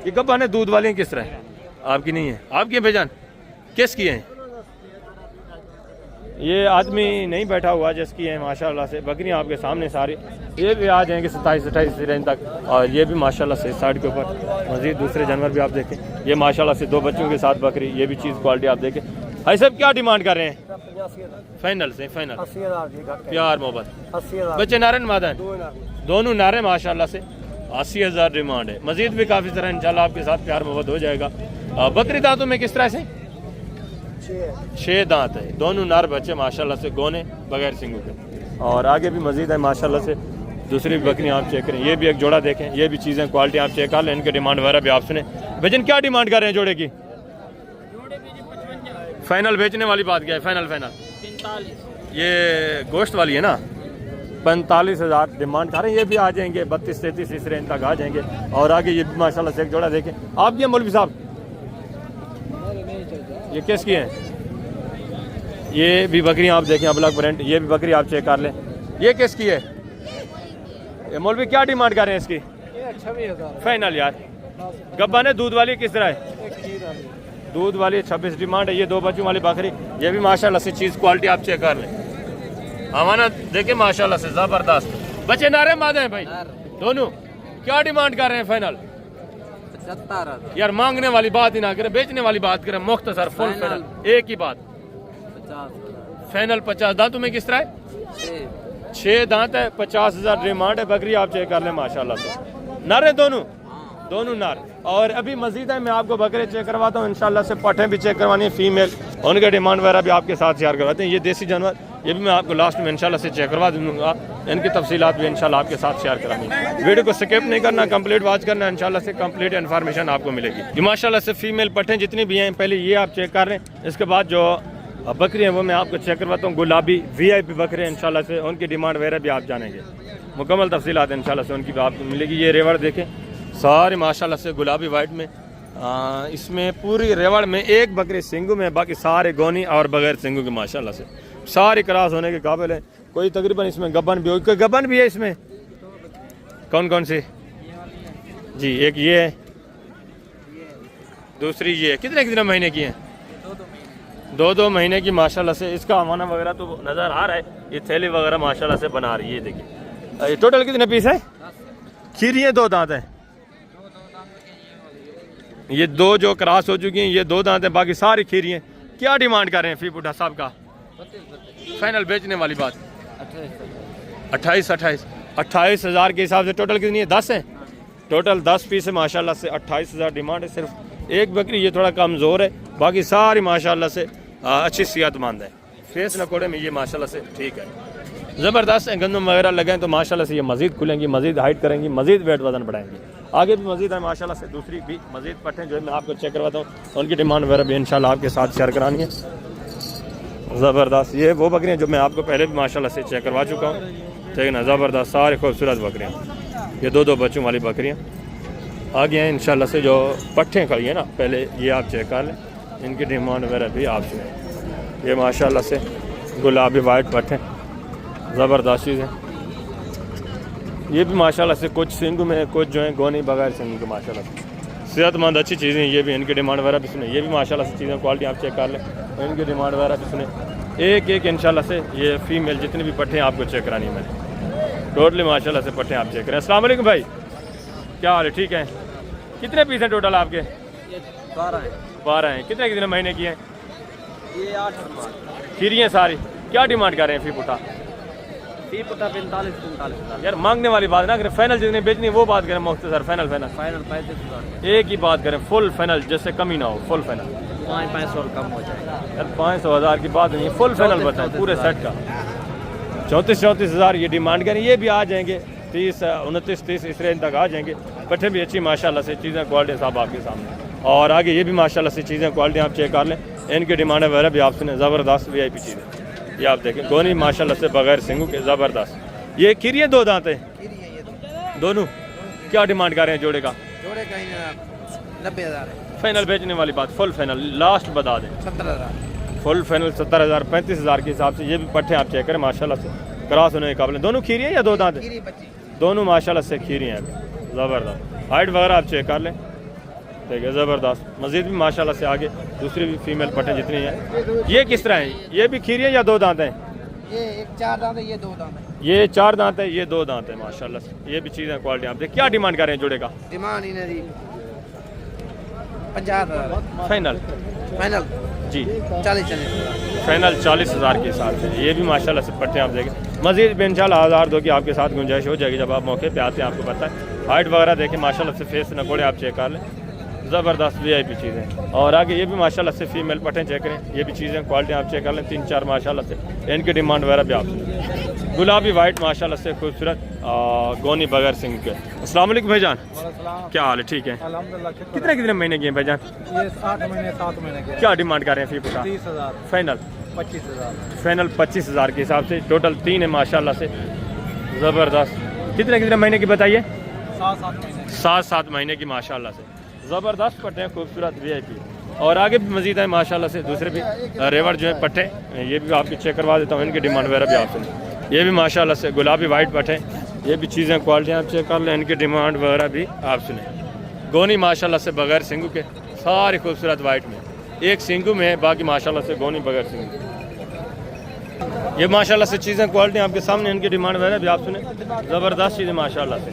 ये गब्बन है, दूध वाली किस तरह है? आपकी नहीं है, आपकी है भाईजान? किसकी है? ये आदमी नहीं बैठा हुआ जिसकी है माशाल्लाह से। बकरियां आपके सामने सारी, ये भी आ जाएंगे 27-28 रेंज तक। और ये भी माशाल्लाह से साइड के ऊपर मजीद दूसरे जानवर भी आप देखें। ये माशाल्लाह से 2 बच्चों के साथ बकरी, ये भी चीज़ क्वालिटी आप देखें। भाई साहब क्या डिमांड कर रहे हैं? फाइनल से फाइनल 80,000 प्यार मोहब्बत। 80,000 बच्चे नारे मादा दोनों नारे माशाल्लाह से 80,000 डिमांड है। मजीद भी काफ़ी तरह इंशाल्लाह आपके साथ प्यार मोहब्बत हो जाएगा। बकरी दांतों में किस तरह से? 6 दांत है, दोनों नर बच्चे माशाल्लाह से, गोने बगैर सिंगों के। और आगे भी मजीद है माशाल्लाह से दूसरी बकरियां आप चेक करें। ये भी एक जोड़ा देखें, ये भी चीज़ें क्वालिटी आप चेक कर लें, इनके डिमांड वगैरह भी आप सुने। भजन क्या डिमांड कर रहे हैं जोड़े की? फाइनल बेचने वाली बात क्या है? फाइनल 45। ये गोश्त वाली है ना, 45,000 डिमांड कर रहे हैं। ये भी आ जाएंगे 32-33 इस रेंज तक आ जाएंगे। और आगे ये भी माशाल्लाह से एक जोड़ा देखें। आप भी मौलवी साहब, ये किसकी है? ये भी बकरियां आप देखें, अबलग ब्रांड। ये भी बकरी आप चेक कर लें, ये किसकी है? ये मौलवी क्या डिमांड कर रहे हैं इसकी? 26,000 फाइनल यार। गब्बा ने दूध वाली किस तरह है? दूध वाली 26 डिमांड है। ये 2 बच्चों वाली बकरी, ये भी माशाल्लाह से चीज़ क्वालिटी आप चेक कर लें। हमारा देखें माशाल्लाह से ज़बरदस्त। बच्चे नारे मादे हैं भाई दोनों। क्या डिमांड कर रहे हैं? फाइनल 75,000 यार, मांगने वाली बात ही ना करें, बेचने वाली बात करें। मुख्तसर फुल फाइनल एक ही बात, 50,000 फाइनल 50। दांतों में किस तरह है? 6 दांत है, 50,000 डिमांड है। बकरी आप चेक कर लें माशाल्लाह से, नारे दोनों नार। और अभी मजीद है, मैं आपको बकरे चेक करवाता हूँ इंशाल्लाह से। पठे भी चेक करवानी है, फीमेल, उनके डिमांड वगैरह भी आपके साथ शेयर करवाते हैं। ये देसी जानवर, ये भी मैं आपको लास्ट में इंशाल्लाह से चेक करवा दूँगा। इनकी तफसीलात भी इंशाल्लाह आपके साथ शेयर करानी है। वीडियो को स्किप नहीं करना, कंप्लीट वॉच करना, इंशाल्लाह से कंप्लीट इन्फॉर्मेशन आपको मिलेगी। ये माशाल्लाह से फीमेल पठे जितनी भी हैं, पहले ये आप चेक कर रहे हैं। इसके बाद जो बकरी हैं वो मैं आपको चेक करवाता हूँ। गुलाबी VIP बकरे इंशाल्लाह से, उनकी डिमांड वगैरह भी आप जानेंगे। मुकम्मल तफसीलात इंशाल्लाह से उनकी भी आपको मिलेगी। ये रेवड़ देखें सारे माशाल्लाह से गुलाबी वाइट में। इसमें पूरी रेवड़ में एक बकरी सिंगू में, बाकी सारे गोनी और बगैर सिंगू के माशाल्लाह से सारे क्रॉस होने के काबिल है। कोई तकरीबन इसमें गबन भी हो, कोई गबन भी है इसमें। कौन कौन सी? जी एक ये है, दूसरी ये है। कितने महीने की है? 2-2 महीने की माशाल्लाह से। इसका हमाना वगैरह तो नज़र आ रहा है, ये थैली वगैरह माशाल्लाह से बना रही है। देखिए टोटल कितने पीस है? खीरी है, 2 दांत है। ये 2 जो क्रॉस हो चुकी हैं, ये 2 दांत है, बाकी सारी खीरी हैं। क्या डिमांड कर रहे हैं फी बुढ़ा साहब का? फाइनल बेचने वाली बात 28 28,000 के हिसाब से टोटल कितनी है? 10 है टोटल, 10 पीस है माशाल्लाह से। 28,000 डिमांड है। सिर्फ एक बकरी ये थोड़ा कमज़ोर है, बाकी सारी माशाल्लाह से अच्छी सेहतमंद है। फेस नकोड़े में ये माशाल्लाह से ठीक है, ज़बरदस्त है। गंदम वगैरह लगाएं तो माशाल्लाह से ये मज़ीद खुलेंगी, मज़ीद हाइट करेंगी, मज़ीद वेट वजन बढ़ाएंगी। आगे भी मज़ीद है माशाल्लाह से, दूसरी भी मज़ीद पट्टें जो है मैं आपको चेक करवाता हूँ, उनकी डिमांड वगैरह भी इंशाल्लाह आपके साथ शेयर करानी है। ज़बरदस्त ये वो बकरियाँ जो मैं आपको पहले भी माशाल्लाह से चेक करवा चुका हूँ, ठीक है ना। ज़बरदस्त सारी खूबसूरत बकरियाँ, ये दो बच्चों वाली बकरियाँ आगे हैं इंशाल्लाह से। जो पट्टें खड़ी हैं ना, पहले ये आप चेक कर लें, इनकी डिमांड वगैरह भी आप सुनें। ये माशाल्लाह से गुलाबी वाइट पट्टें, ज़बरदस्त चीज़ है। ये भी माशाल्लाह से कुछ सिंगू में, कुछ जो है गोनी बगैर सिंगू के माशाल्लाह से सेहतमंद अच्छी चीज़ें। ये भी इनकी डिमांड वगैरह भी सुने, ये भी माशाल्लाह से चीज़ें क्वालिटी आप चेक कर लें, इनकी डिमांड वगैरह भी सुने। एक एक इंशाल्लाह से ये फीमेल जितनी भी पट्टें आपको चेक करानी है मैंने, टोटली माशाल्लाह से पट्टें आप चेक करें। अस्सलाम वालेकुम भाई, क्या हाल है? ठीक है। कितने पीस हैं टोटल आपके? ये 12 है। 12 हैं। कितने महीने की हैं? ये 8 खीरी हैं सारी। क्या डिमांड कर रहे हैं फी पुटा? 45 यार मांगने वाली बात ना करें, फाइनल जितने बेचनी है वो बात करें मुख्तसर। फाइनल 35,000 एक ही बात करें, फुल फाइनल, जैसे कमी ना हो, फुल फाइनल। 500 कम हो जाएगा यार 500,000 की बात नहीं है, फुल फाइनल बताएं पूरे सेट का। 34,000 ये डिमांड करें, ये भी आ जाएंगे 30, 29, 30 इस रेंज तक आ जाएंगे। पट्टे भी अच्छी माशाल्लाह से चीज़ें, क्वालिटी साहब आपके सामने। और आगे ये भी माशाल्लाह से चीज़ें, क्वालिटी आप चेक कर लें, इनकी डिमांड वगैरह भी आप सुने। ज़बरदस्त VIP चीज़ें ये आप देखें, गोनी माशाल्लाह से बगैर सिंगू के, ज़बरदस्त। ये खीरी है, 2 दांत है दोनों। क्या डिमांड कर रहे हैं जोड़े का? जोड़े का 90,000 फाइनल बेचने वाली बात, फुल फाइनल लास्ट बता दें। 70,000 फुल फाइनल 70,000, 35,000 के हिसाब से। ये भी पट्टे आप चेक करें माशाल्लाह से, क्रॉस होने के काबिल। दोनों खीरी है या 2 दांत है? दोनों माशाल्लाह से खीरी हैं, ज़बरदस्त। हाइट वगैरह आप चेक कर लें, ठीक है, ज़बरदस्त। मज़ीद भी माशाल्लाह से आगे दूसरी भी फीमेल पट्टें जितनी हैं। ये किस तरह हैं? ये भी खीरी है या 2 दांत हैं? ये 4 दांत है, ये 2 दांत है। ये 4 दांत है, ये 2 दांत है माशाल्लाह से। ये भी चीज़ें क्वालिटी आप देख। क्या डिमांड कर रहे हैं जोड़े का? डिमांड इन्हें दी 50,000 फाइनल जी, 40,000 फाइनल 40,000 के हिसाब से। ये भी माशाल्लाह से पट्टे आप देखें। मज़ीद भी इंशाल्लाह 1000 दो की आपके साथ गुंजाइश हो जाएगी जब आप मौके पे आते हैं, आपको पता है। हाइट वगैरह देखें माशाल्लाह से, फेस नकोड़े आप चेक कर लें, ज़बरदस्त VIP चीज़ें। और आगे ये भी माशाल्लाह से फीमेल पट्टें चेक करें, ये भी चीज़ें क्वालिटी आप चेक कर लें, 3-4 माशाल्लाह से। इनकी डिमांड वगैरह भी आप गुलाबी वाइट माशाल्लाह से खूबसूरत, गोनी बगैर सिंह के। अस्सलाम वालेकुम भाईजान, क्या हाल है? ठीक है, कितने महीने की हैं भाईजान? ये 8 महीने 7 महीने के। क्या डिमांड कर रहे हैं फी पुटा? 30,000 फाइनल 25,000 फाइनल 25,000 के हिसाब से। टोटल 3 है माशाल्लाह से, ज़बरदस्त। कितने महीने की बताइए? 7 महीने 7 महीने की माशाल्लाह से, ज़बरदस्त पट्टे हैं, खूबसूरत VIP। और आगे भी मज़ीद है माशाल्लाह से, दूसरे भी रेवर जो है पट्टे, ये भी आपको चेक करवा देता हूँ, इनकी डिमांड वगैरह भी आप सुने। ये भी माशाल्लाह से गुलाबी वाइट पट्टे, ये भी चीज़ें क्वालिटी आप चेक कर लें, इनकी डिमांड वगैरह भी आप सुने। गोनी माशाल्लाह से बगैर सिंगू के, सारी खूबसूरत वाइट में, एक सिंगू में है, बाकी माशाल्लाह से गोनी बगैर सिंगू। ये माशाल्लाह से चीज़ें क्वालिटी आपके सामने, इनकी डिमांड वगैरह भी आप सुने। ज़बरदस्त चीज़ें माशाल्लाह से।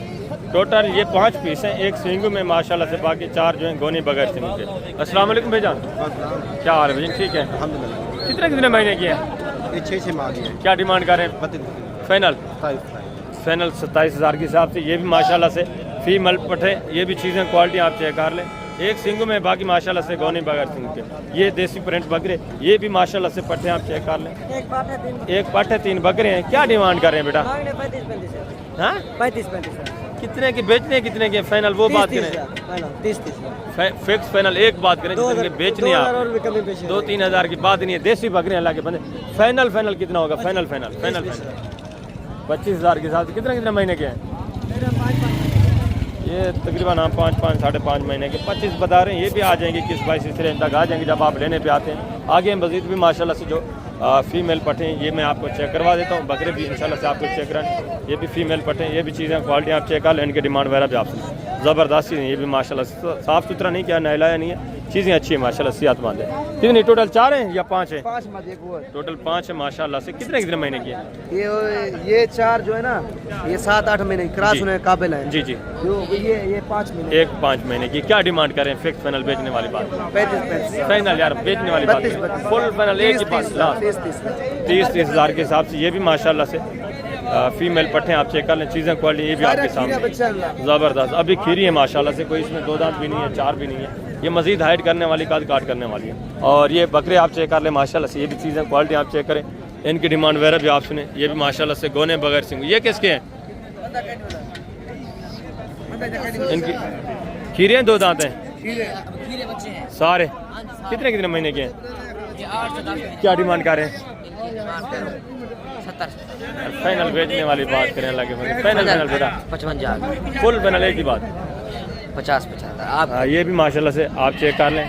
टोटल ये 5 पीस हैं, एक सिंगू में माशाल्लाह से, बाकी 4 जो हैं गोनी बगैर सिंगू के। अस्सलाम वालेकुम भाईजान, क्या हाल है भाई? ठीक है, अल्हम्दुलिल्लाह। कितने महीने की हैं? ये 6 माह की है। क्या डिमांड कर रहे हैं? 32 फाइनल 27,000 के हिसाब से। ये भी माशाल्लाह से फीमेल पट्टे, ये भी चीज़ें क्वालिटी आप चेक कर लें, एक सिंगू में, बाकी माशाल्लाह से गोनी बगैर सिंगू के। ये देसी प्रिंट बकरे, ये भी माशाल्लाह से पट्टे आप चेक कर लें। एक पाठे 3 बकरे हैं। क्या डिमांड कर रहे हैं बेटा? 35 कितने की बेचने, कितने के फाइनल वो बात करें? 30 फिक्स फाइनल एक बात करें, जितने के बेचने आप 2-3 हज़ार की बात नहीं है। देसी बकरे अल्लाह के बंदे। फाइनल कितना होगा? फाइनल 25,000 के साथ। कितने महीने के हैं? ये तकरीबन हम 5 साढ़े 5 महीने के 25 बता रहे हैं। ये भी आ जाएंगे 21-22 रेंज तक आ जाएंगे जब आप लेने पे आते हैं। आगे मज़ीद भी माशाल्लाह से जो फीमेल पट्टे हैं, ये मैं आपको चेक करवा देता हूँ। बकरे भी इंशाल्लाह से आपको चेक कराएं, ये भी फीमेल पट्टे हैं, ये भी चीज़ें क्वालिटी आप चेक कर लें, इनकी डिमांड वगैरह भी आप सुनें। ज़बरदस्त चीज़ें, ये भी माशाल्लाह साफ़ सुथरा नहीं किया, नहलाया नहीं है, चीज़ें अच्छी हैं माशाल्लाह, सेहतमंद है। कितनी टोटल 4 हैं या 5 हैं? 5 मत एक और टोटल 5 है माशाल्लाह से। कितने कितने महीने की है? ये 4 जो है ना, ये 7-8 महीने क्रॉस जी। होने के काबिल है। जी जी, ये 5 महीने। एक 5 महीने की। क्या डिमांड करें? फिक्स फाइनल बेचने वाली बात? 35 फाइनल यार, बेचने वाली बात 32 फुल फाइनल एक ही बात, 30 हज़ार के हिसाब से। ये भी माशाल्लाह से फीमेल पट्टे आप चेक कर लें, चीज़ें क्वालिटी ये भी आपके सामने ज़बरदस्त। अभी खीरी है माशाल्लाह से, कोई इसमें 2 दांत भी नहीं है, 4 भी नहीं है। ये मज़ीद हाइट करने वाली, काट करने वाली है। और ये बकरे आप चेक कर लें माशाल्लाह से, ये भी चीज़ें क्वालिटी आप चेक करें, इनकी डिमांड वगैरह भी आप सुने। ये भी माशाल्लाह से गोने बगैर सिंग। ये किसके हैं? इनकी खीरे हैं, 2 दांत हैं सारे। कितने कितने महीने के हैं? क्या डिमांड कर रहे हैं? फाइनल बेचने वाली बात करें लगे, फाइनल बेटा 55 फुल फाइनल एक ही बात। 50 आप हाँ, ये भी माशाल्लाह से आप चेक कर लें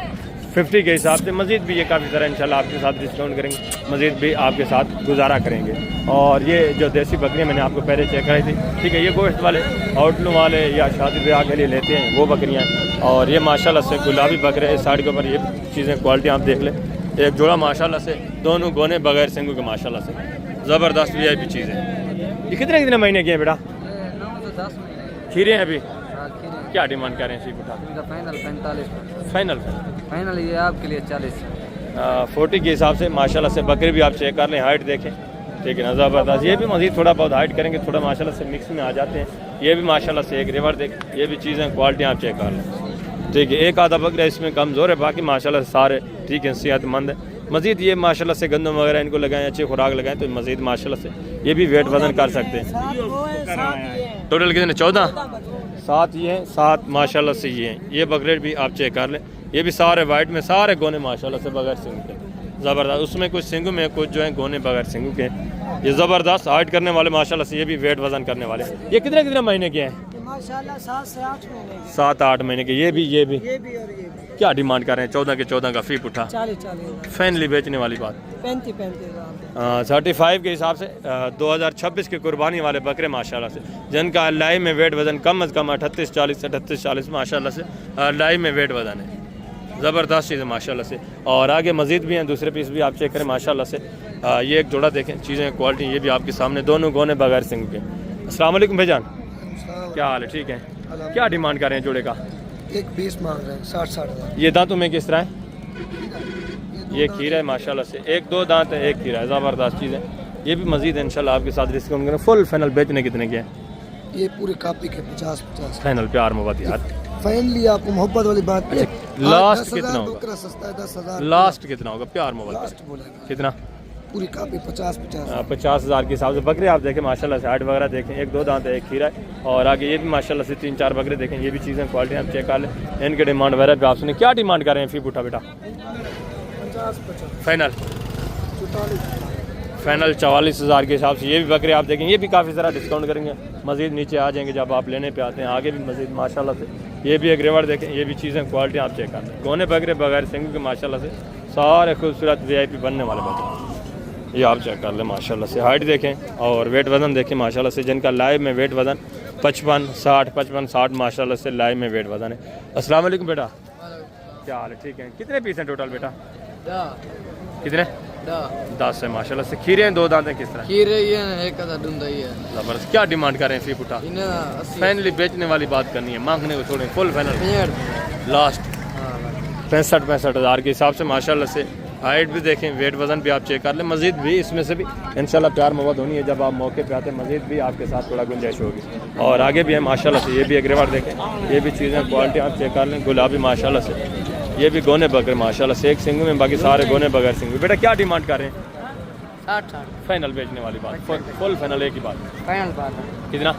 50 के हिसाब से। मज़ीद भी ये काफ़ी सारा इंशाल्लाह आपके साथ डिस्काउंट करेंगे, मज़ीद भी आपके साथ गुजारा करेंगे। और ये जो देसी बकरियाँ मैंने आपको पहले चेक कराई थी, ठीक है, ये गोश्त वाले आउटलू वाले या शादी ब्याह के लिए लेते हैं वो बकरियाँ। और ये माशाल्लाह से गुलाबी बकरे, इस साइड के ऊपर ये चीज़ें क्वालिटी आप देख लें। एक जोड़ा माशाल्लाह से, दोनों गोने बगैर सिंगू के माशाल्लाह से ज़बरदस्त VIP चीज़ है। ये कितने कितने महीने की है बेटा? 9-10 खीरे हैं अभी? क्या डिमांड कर रहे हैं इसी बेटा? फाइनल 45 फाइनल फाइनल ये आपके लिए 40 40 के हिसाब से माशाल्लाह से बकरी भी आप चेक कर लें, हाइट देखें, ठीक है ना, ज़बरदस्त। ये भी मज़ीद थोड़ा बहुत हाइट करेंगे, थोड़ा माशाल्लाह से मिक्स में आ जाते हैं। ये भी माशाल्लाह से एक रिवर देख, ये भी चीज़ें क्वालिटी आप चेक कर लें, ठीक है। एक आधा बकरा इसमें कमज़ोर है, बाकी माशाल्लाह से सारे ठीक है, सेहतमंद है। मज़ीद ये माशाल्लाह से गंदम वगैरह इनको लगाएं, अच्छी खुराक लगाएं, तो मज़ीद माशाल्लाह से ये भी वेट वज़न कर सकते हैं। टोटल कितने? 14 7 ये हैं, 7 माशाल्लाह से ये हैं। ये बकरे भी आप चेक कर लें, ये भी सारे वाइट में, सारे गोने माशाल्लाह से बगैर सिंगू के, ज़बरदस्त। उसमें कुछ सिंगू में, कुछ जो है गोने बगैर सिंगू के। ये ज़बरदस्त हाइट करने वाले माशाल्लाह से, ये भी वेट वज़न करने वाले। ये कितने कितने महीने के हैं? माशाल्लाह 7 से 8 महीने 7-8 महीने के। ये भी ये भी और ये भी क्या डिमांड कर रहे हैं? 14 के 14 का फी उठा, 40 फैनली बेचने वाली बात। 35 35 के हिसाब से 2026 के कुर्बानी वाले बकरे माशाल्लाह से, जिनका लाइव में वेट वज़न कम अज़ कम 38-40 माशाल्लाह से लाइव में वेट वज़न है। ज़बरदस्त चीज़ है माशाल्लाह से। और आगे मज़ीद भी हैं, दूसरे पीस भी आप चेक करें माशाल्लाह से। ये एक जोड़ा देखें, चीज़ें क्वालिटी ये भी आपके सामने, दोनों गोने बगैर सिंग के। अस्सलाम वालेकुम भाईजान, क्या हाल है? ठीक है। क्या डिमांड कर रहे हैं जोड़े का? 1-20 मांग रहे हैं, 60 हज़ार। ये दांतों में किस तरह है? ये खीरा है माशाल्लाह से, 1-2 दांत है, एक खीरा है, ज़बरदस्त चीज़ है। ये भी मज़ीद इंशाल्लाह आपके साथ डिस्काउंट करें। फुल फाइनल बेचने कितने के हैं? ये पूरे कापी के 50 फाइनल प्यार मोहब्बत यार, फाइनली आपको मोहब्बत वाली बात है। लास्ट कितना होगा? बकरा सस्ता है, 10,000 लास्ट कितना होगा प्यार मोहब्बत? लास्ट बोलेगा कितना? पूरी कापी 50 50 हज़ार के हिसाब से बकरे आप देखें माशाल्लाह से, हाइट वगैरह देखें, 1-2 दांत है, एक खीरा है। और आगे ये भी माशाल्लाह से 3-4 बकरे देखें, ये भी चीज़ें क्वालिटी आप चेक कर लें। इनके डिमांड वगैरह भी आप सुने। क्या डिमांड कर रहे हैं फी उठा बेटा? 50 फाइनल 44 हज़ार के हिसाब से। ये भी बकरे आप देखें, ये भी काफ़ी सारा डिस्काउंट करेंगे, मज़ीद नीचे आ जाएंगे जब आप लेने पे आते हैं। आगे भी मज़ीद माशाल्लाह से ये भी एक रिवर देखें, ये भी चीज़ें क्वालिटी आप चेक कर लें। गोने बकरे बगैर सिंगू के माशाल्लाह से सारे खूबसूरत VIP बनने वाले बकरे, ये आप चेक कर लें माशाल्लाह से। हाइट देखें और वेट वज़न देखें माशाल्लाह से, जिनका लाइव में वेट वज़न 55-60 माशाल्लाह से लाइव में वेट वज़न है। अस्सलाम वालेकुम बेटा, क्या हाल है? ठीक है। कितने पीस हैं टोटल बेटा? कितने? 10 है माशाल्लाह से। खीरे हैं, 2 दांत हैं, किस तरह? खीरे ये एक आधा ढूंढा ही है। ज़बरदस्त। क्या डिमांड कर रहे हैं फी उठा? फाइनली बेचने वाली बात करनी है, मांगने को छोड़ें। फुल फाइनल लास्ट 65 हज़ार के हिसाब से माशाल्लाह से। हाइट भी देखें, वेट वज़न भी आप चेक कर लें। मज़ीद भी इसमें से भी इंशाल्लाह प्यार मोहब्बत होनी है, जब आप मौके पे आते हैं मज़ीद भी आपके साथ थोड़ा गुंजाइश होगी। और आगे भी है माशाल्लाह से, ये भी एक रिवर देखें, ये भी चीज़ें क्वालिटी आप चेक कर लें। गुलाबी माशाल्लाह से, ये भी गोने बकरे माशाल्लाह से, एक सिंगू में, बाकी सारे गोने बगैर सिंगू। बेटा क्या डिमांड कर रहे हैं? 60 फाइनल बेचने वाली बात, फुल फाइनल एक ही बात। फाइनल बात है। कितना?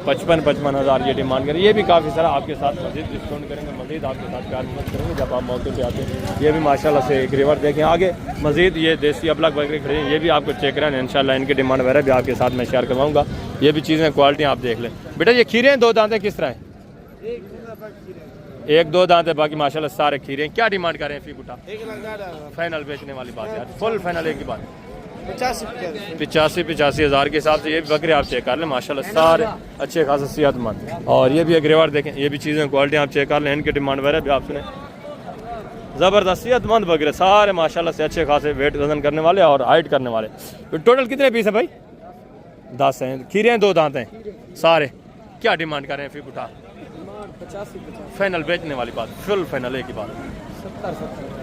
55 हज़ार ये डिमांड करें। ये भी काफ़ी सारा आपके साथ मज़ीद डिस्काउंट करेंगे, मज़ीद आपके साथ प्यार मोहब्बत करेंगे जब आप मौके पे आते हैं। ये भी माशाल्लाह से एक रिवर देखें। आगे मज़ीद ये देसी अबलग बकरे खड़े हैं, ये भी आपको चेक कराएं इंशाल्लाह। इनकी डिमांड वगैरह भी आपके साथ मैं शेयर करवाऊँगा। ये भी चीज़ें क्वालिटी आप देख लें। बेटा ये खीरे हैं, 2 दांत हैं, किस तरह है? 1-2 दांत है, बाकी माशाल्लाह सारे खीरे हैं। क्या डिमांड कर रहे हैं फी उठा? फाइनल बेचने वाली बात यार, फुल फाइनल एक ही बात। 85 हज़ार के हिसाब से ये भी बकरे आप चेक कर लें माशाल्लाह सारे अच्छे खासे सेहतमंद। और ये भी एक रेवाड़ देखें, ये भी चीज़ें क्वालिटी आप चेक कर लें, इनकी डिमांड वगैरह भी आप सुने। ज़बरदस्त सेहतमंद बकरे सारे माशाल्लाह से अच्छे खासे वेट वजन करने वाले और हाइट करने वाले। तो टोटल कितने पीस है भाई? 10 हैं। खीरे हैं, 2 दांत हैं सारे। क्या डिमांड कर रहे हैं? फिर उठा 85 फाइनल बेचने वाली बात, फुल फाइनल एक ही बात।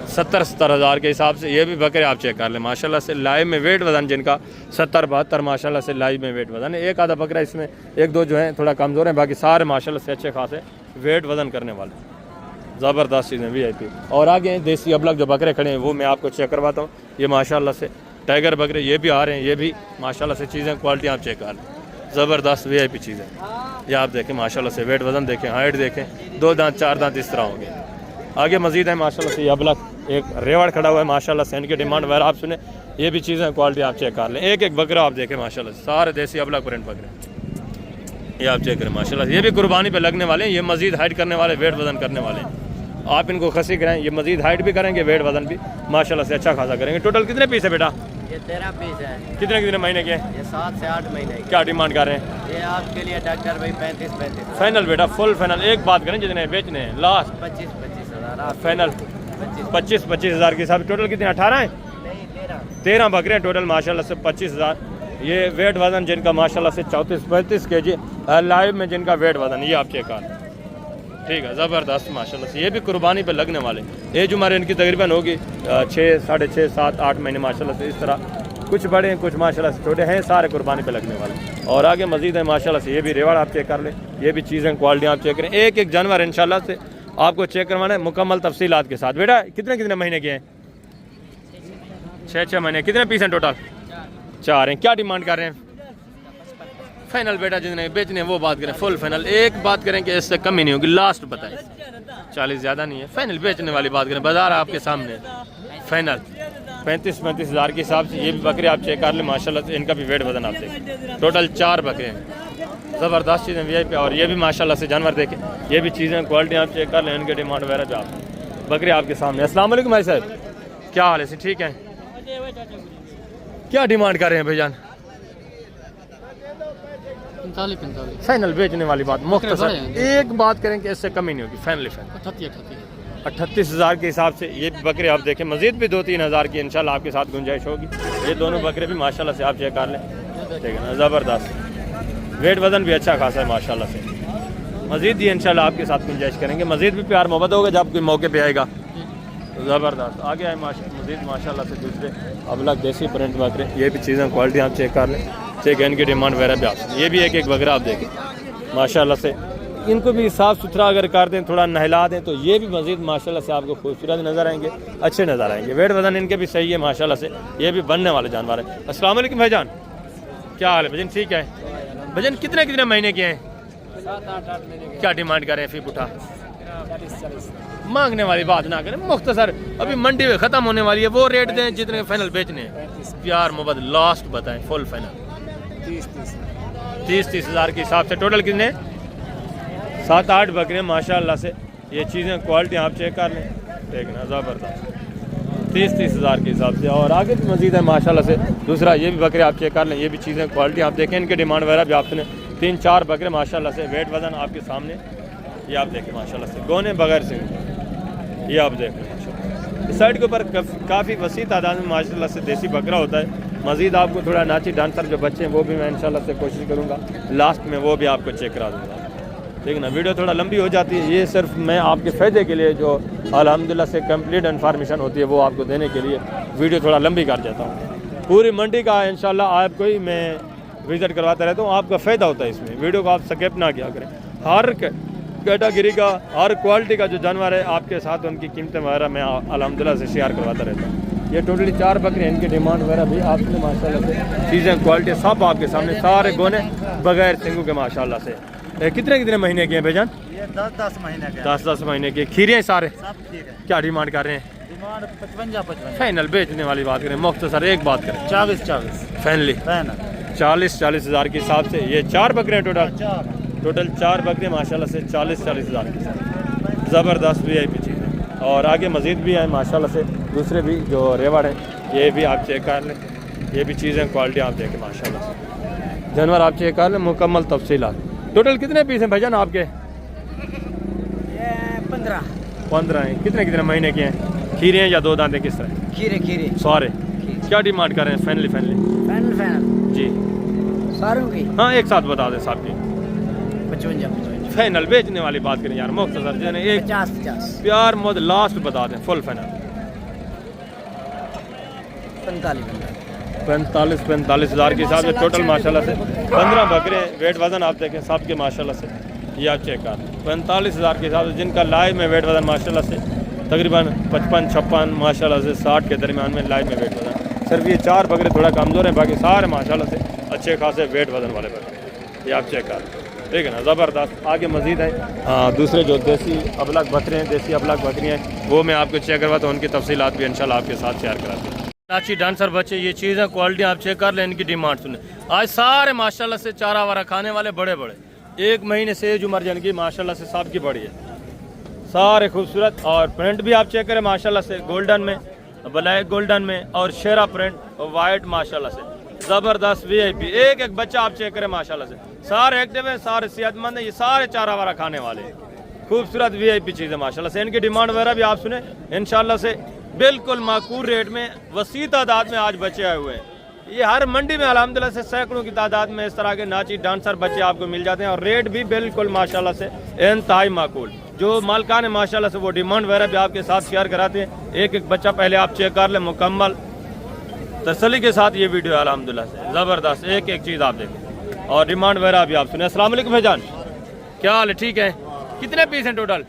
70 हज़ार के हिसाब से ये भी बकरे आप चेक कर लें माशाल्लाह से। लाइव में वेट वजन जिनका 70-72 माशाल्लाह से लाइव में वेट वजन है। एक आधा बकरा इसमें 1-2 जो हैं थोड़ा कमज़ोर हैं, बाकी सारे माशाल्लाह से अच्छे खासे वेट वजन करने वाले ज़बरदस्त चीज़ें VIP। और आगे देसी अबलग जो बकरे खड़े हैं वो मैं आपको चेक करवाता हूँ। ये माशाल्लाह से टाइगर बकरे ये भी आ रहे हैं, ये भी माशाल्लाह से चीज़ें क्वालिटी आप चेक कर लें, ज़बरदस्त VIP चीज़ें। ये आप देखें माशाल्लाह से वेट वजन देखें, हाइट देखें, 2 दांत 4 दांत इस तरह होंगे। आगे मजीद है माशाल्लाह से ये अबलग एक रेवाड़ खड़ा हुआ है माशाल्लाह से, इनकी डिमांड वगैरह आप सुने। ये भी चीज़ें क्वालिटी आप चेक कर लें, एक एक बकरा आप देखें माशाल्लाह से सारे देसी अबलग प्रिंट बकरे ये आप चेक करें माशाल्लाह से। ये भी कुर्बानी पे लगने वाले हैं, ये मजीद हाइट करने वाले, वेट वजन करने वाले हैं। आप इनको खसी कराएं, ये मजीद हाइट भी करेंगे, वेट वजन भी माशाल्लाह से अच्छा खासा करेंगे। टोटल कितने पीस है बेटा? ये 13 पीस है। कितने महीने के हैं? ये 7 से 8 महीने के। क्या डिमांड कर रहे हैं? ये आपके लिए डॉक्टर भाई 35 फाइनल बेटा, फुल फाइनल एक बात करें, जितने बेचने हैं लास्ट 25 हज़ार फाइनल 25 हज़ार के हिसाब से। टोटल कितने? 18 हैं? नहीं 13 बकरे हैं टोटल माशाल्लाह से 25 हज़ार। ये वेट वजन जिनका माशाल्लाह से 34-35 kg लाइव में जिनका वेट वजन ये आप चेक कर, ठीक है ज़बरदस्त माशाल्लाह से। ये भी कुर्बानी पे लगने वाले। एज उम्र इनकी तकरीबन होगी 6, 6.5, 7, 8 महीने माशाल्लाह से। इस तरह कुछ बड़े हैं, कुछ माशाल्लाह से छोटे हैं, सारे कुर्बानी पे लगने वाले। और आगे मजीद है माशाल्लाह से, ये भी रेवाड़ आप चेक कर लें, ये भी चीज़ें क्वालिटी आप चेक करें। एक एक जानवर इंशाल्लाह से आपको चेक करवाना है मुकम्मल तफसीलात के साथ। बेटा कितने महीने के हैं? 6 महीने। कितने पीस हैं टोटल? 4 हैं। क्या डिमांड कर रहे हैं? फाइनल बेटा जितने बेचने वो बात करें, फुल फाइनल एक बात करें कि इससे कम ही नहीं होगी, लास्ट बताएं। 40 ज़्यादा नहीं है, फाइनल बेचने वाली बात करें, बाजार आपके सामने फाइनल 35 हज़ार के हिसाब से। ये भी बकरे आप चेक कर लें माशाल्लाह से, इनका भी वेट वजन आप देखें। टोटल 4 बकरे हैं, ज़बरदस्त चीज़ें VIP। और ये भी माशाल्लाह से जानवर देखें, ये भी चीज़ें क्वालिटी आप चेक कर लें, इनके डिमांड वगैरह जो आप बकरे आपके सामने। अस्सलाम वालेकुम भाई साहब, क्या हाल है? ठीक है, क्या डिमांड कर रहे हैं भाईजान? 45 फाइनल बेचने वाली बात मुख्तसर एक बात करें कि इससे कमी नहीं होगी, फाइनल 38 हज़ार के हिसाब से। ये बकरे आप देखें, मजीद भी 2-3 हज़ार की इंशाल्लाह आपके साथ गुंजाइश होगी। ये दोनों बकरे भी माशाल्लाह से आप चेक कर लें, ठीक है ना, ज़बरदस्त वेट वजन भी अच्छा खासा है माशाल्लाह से। मजीद ये इंशाल्लाह आपके साथ गुंजाइश करेंगे, मजीद भी प्यार मोहब्बत होगा जब कोई मौके पे आएगा। ज़बरदस्त आगे आए मजीद माशाल्लाह से दूसरे अबलग देसी प्रिंट बकरे, ये भी चीज़ें क्वालिटी आप चेक कर लें, चेक इनकी डिमांड वगैरह भी आप। ये भी एक एक बकरा आप देखें माशाल्लाह से, इनको भी साफ़ सुथरा अगर कर दें, थोड़ा नहला दें, तो ये भी मजीद माशाल्लाह से आपको खूबसूरत नज़र आएंगे, अच्छे नज़र आएंगे। वेट वजन इनके भी सही है माशाल्लाह से, ये भी बनने वाले जानवर हैं। अस्सलाम वालेकुम भाईजान, क्या हाल है भजन? ठीक है भजन, कितने महीने के हैं? 7-8 महीने क्या डिमांड करें? फिर उठा मांगने वाली बात ना करें, मुख्तसर अभी मंडी में ख़त्म होने वाली है, वो रेट दें जितने फाइनल बेचने हैं। प्यार मोहब्बत लास्ट बताएं, फुल फाइनल 30 हज़ार के हिसाब से। टोटल कितने? 7-8 बकरे माशाल्लाह से। ये चीज़ें क्वालिटी आप चेक कर लें, ठीक ना, ज़बरदस्त 30 हज़ार के हिसाब से। और आगे भी मजीद है माशाल्लाह से दूसरा, ये भी बकरे आप चेक कर लें, ये भी चीज़ें क्वालिटी आप देखें, इनके डिमांड वगैरह भी आपने 3-4 बकरे माशाल्लाह से। वेट वजन आपके सामने ये आप देखें माशाल्लाह से, गोने बगैर से ये आप देखें माशाल्लाह। इस साइड के ऊपर काफ़ी वसी तादाद में माशाल्लाह से देसी बकरा होता है। मज़ीद आपको थोड़ा नाची डांसर जो बच्चे हैं वो भी मैं इंशाल्लाह से कोशिश करूँगा लास्ट में वो भी आपको चेक करा दूँगा, ठीक है ना। वीडियो थोड़ा लंबी हो जाती है, ये सिर्फ मैं आपके फ़ायदे के लिए जो अल्हम्दुलिल्लाह से कंप्लीट इन्फॉर्मेशन होती है वो आपको देने के लिए वीडियो थोड़ा लंबी कर देता हूँ। पूरी मंडी का इंशाल्लाह आपको ही मैं विज़िट करवाता रहता हूँ, आपका फ़ायदा होता है इसमें। वीडियो को आप स्किप ना किया करें, हर कैटेगरी का हर क्वालिटी का जो जानवर है आपके साथ उनकी कीमतें वगैरह मैं अल्हम्दुलिल्लाह से शेयर करवाता रहता हूँ। ये टोटली 4 बकरे, इनकी डिमांड वगैरह भी आपने माशाल्लाह से चीज़ें क्वालिटी सब आपके सामने, सारे गोने बगैर सिंगू के माशाल्लाह से। कितने महीने के हैं भाईजान? ये 10 महीने के। 10 महीने के। खीरे हैं सारे? सब ठीक है। क्या डिमांड कर रहे हैं? डिमांड 55 फाइनल बेचने वाली बात करें, मुख्तसर एक बात करें, 40 फाइनली 40 हज़ार के हिसाब से। ये 4 बकरे हैं टोटल 4 बकरे माशाल्लाह से 40 हज़ार के साथ। ज़बरदस्त VIP चीज़ है। और आगे मज़ीद भी है माशाल्लाह से दूसरे भी जो रेवाड़ हैं, ये भी आप चेक कर लें, ये भी चीज़ें क्वालिटी आप देखें माशाल्लाह से। जानवर आप चेक कर लें, मुकम्मल तफसीलात। टोटल कितने पीस हैं भाईजान आपके? 15 हैं। कितने कितने महीने के हैं? खीरे हैं या 2 दांते किस तरह? खीरे सारे। क्या डिमांड कर रहे हैं फाइनली? फाइनल जी सारों की हाँ, एक साथ बता दें साहब की। 55 फाइनल बेचने वाली बात करें यार, मुख्तसर जाने एक 50 प्यार मोद लास्ट बता दें, फुल फाइनल 45 हज़ार के हिसाब से टोटल माशाल्लाह से 15 बकरे वेट वज़न आप देखें सब के माशाल्लाह से। ये आप चेक कर 45 हज़ार के हिसाब से जिनका लाइव में वेट वज़न माशाल्लाह से तकरीबन 55-56 माशाल्लाह से 60 के दरमियान में लाइव में वेट वज़न। सिर्फ ये 4 बकरे थोड़ा कमज़ोर हैं, बाकी सारे माशाल्लाह से अच्छे खासे वेट वज़न वाले बकरे। ये आप चेक कर ठीक है ना, ज़बरदस्त। आगे मज़ीद है दूसरे जो देसी अबलग बकरे हैं, देसी अबलग बकरियाँ हैं, वो मैं आपको चेक करवाता हूँ। उनकी तफसीलात भी इंशाल्लाह आपके साथ शेयर कराते हैं। अच्छी डांसर बच्चे, ये चीज़ें क्वालिटी आप चेक कर लें, इनकी डिमांड सुने। आज सारे माशाल्लाह से चारा वारा खाने वाले बड़े बड़े, 1 महीने से एज उम्र जिनकी माशाल्लाह से सब की बड़ी है, सारे खूबसूरत। और प्रिंट भी आप चेक करें माशाल्लाह से, गोल्डन में, ब्लैक गोल्डन में और शेरा प्रिंट और वाइट माशाल्लाह से ज़बरदस्त VIP। एक एक बच्चा आप चेक करें माशाल्लाह से, सारे एक्टिव हैं, सारे सेहतमंद हैं, ये सारे चारा वारा खाने वाले हैं, खूबसूरत VIP चीज़ है माशाल्लाह से। इनकी डिमांड वगैरह भी आप सुने इंशाल्लाह से, बिल्कुल माकूल रेट में, वसी तादाद में आज बच्चे आए हुए हैं। ये हर मंडी में अल्हम्दुलिल्लाह से सैकड़ों की तादाद में इस तरह के नाची डांसर बच्चे आपको मिल जाते हैं, और रेट भी बिल्कुल माशाल्लाह से इंतहाई माकूल। जो मालकान है माशाल्लाह से वो डिमांड वगैरह भी आपके साथ शेयर कराते हैं। एक एक बच्चा पहले आप चेक कर लें मुकम्मल तसल्ली के साथ। ये वीडियो अल्हम्दुलिल्लाह से ज़बरदस्त, एक एक चीज़ आप देखें और डिमांड वगैरह भी आप सुने। अस्सलाम वालेकुम भाईजान, क्या हाल है? ठीक है। कितने पीस हैं टोटल?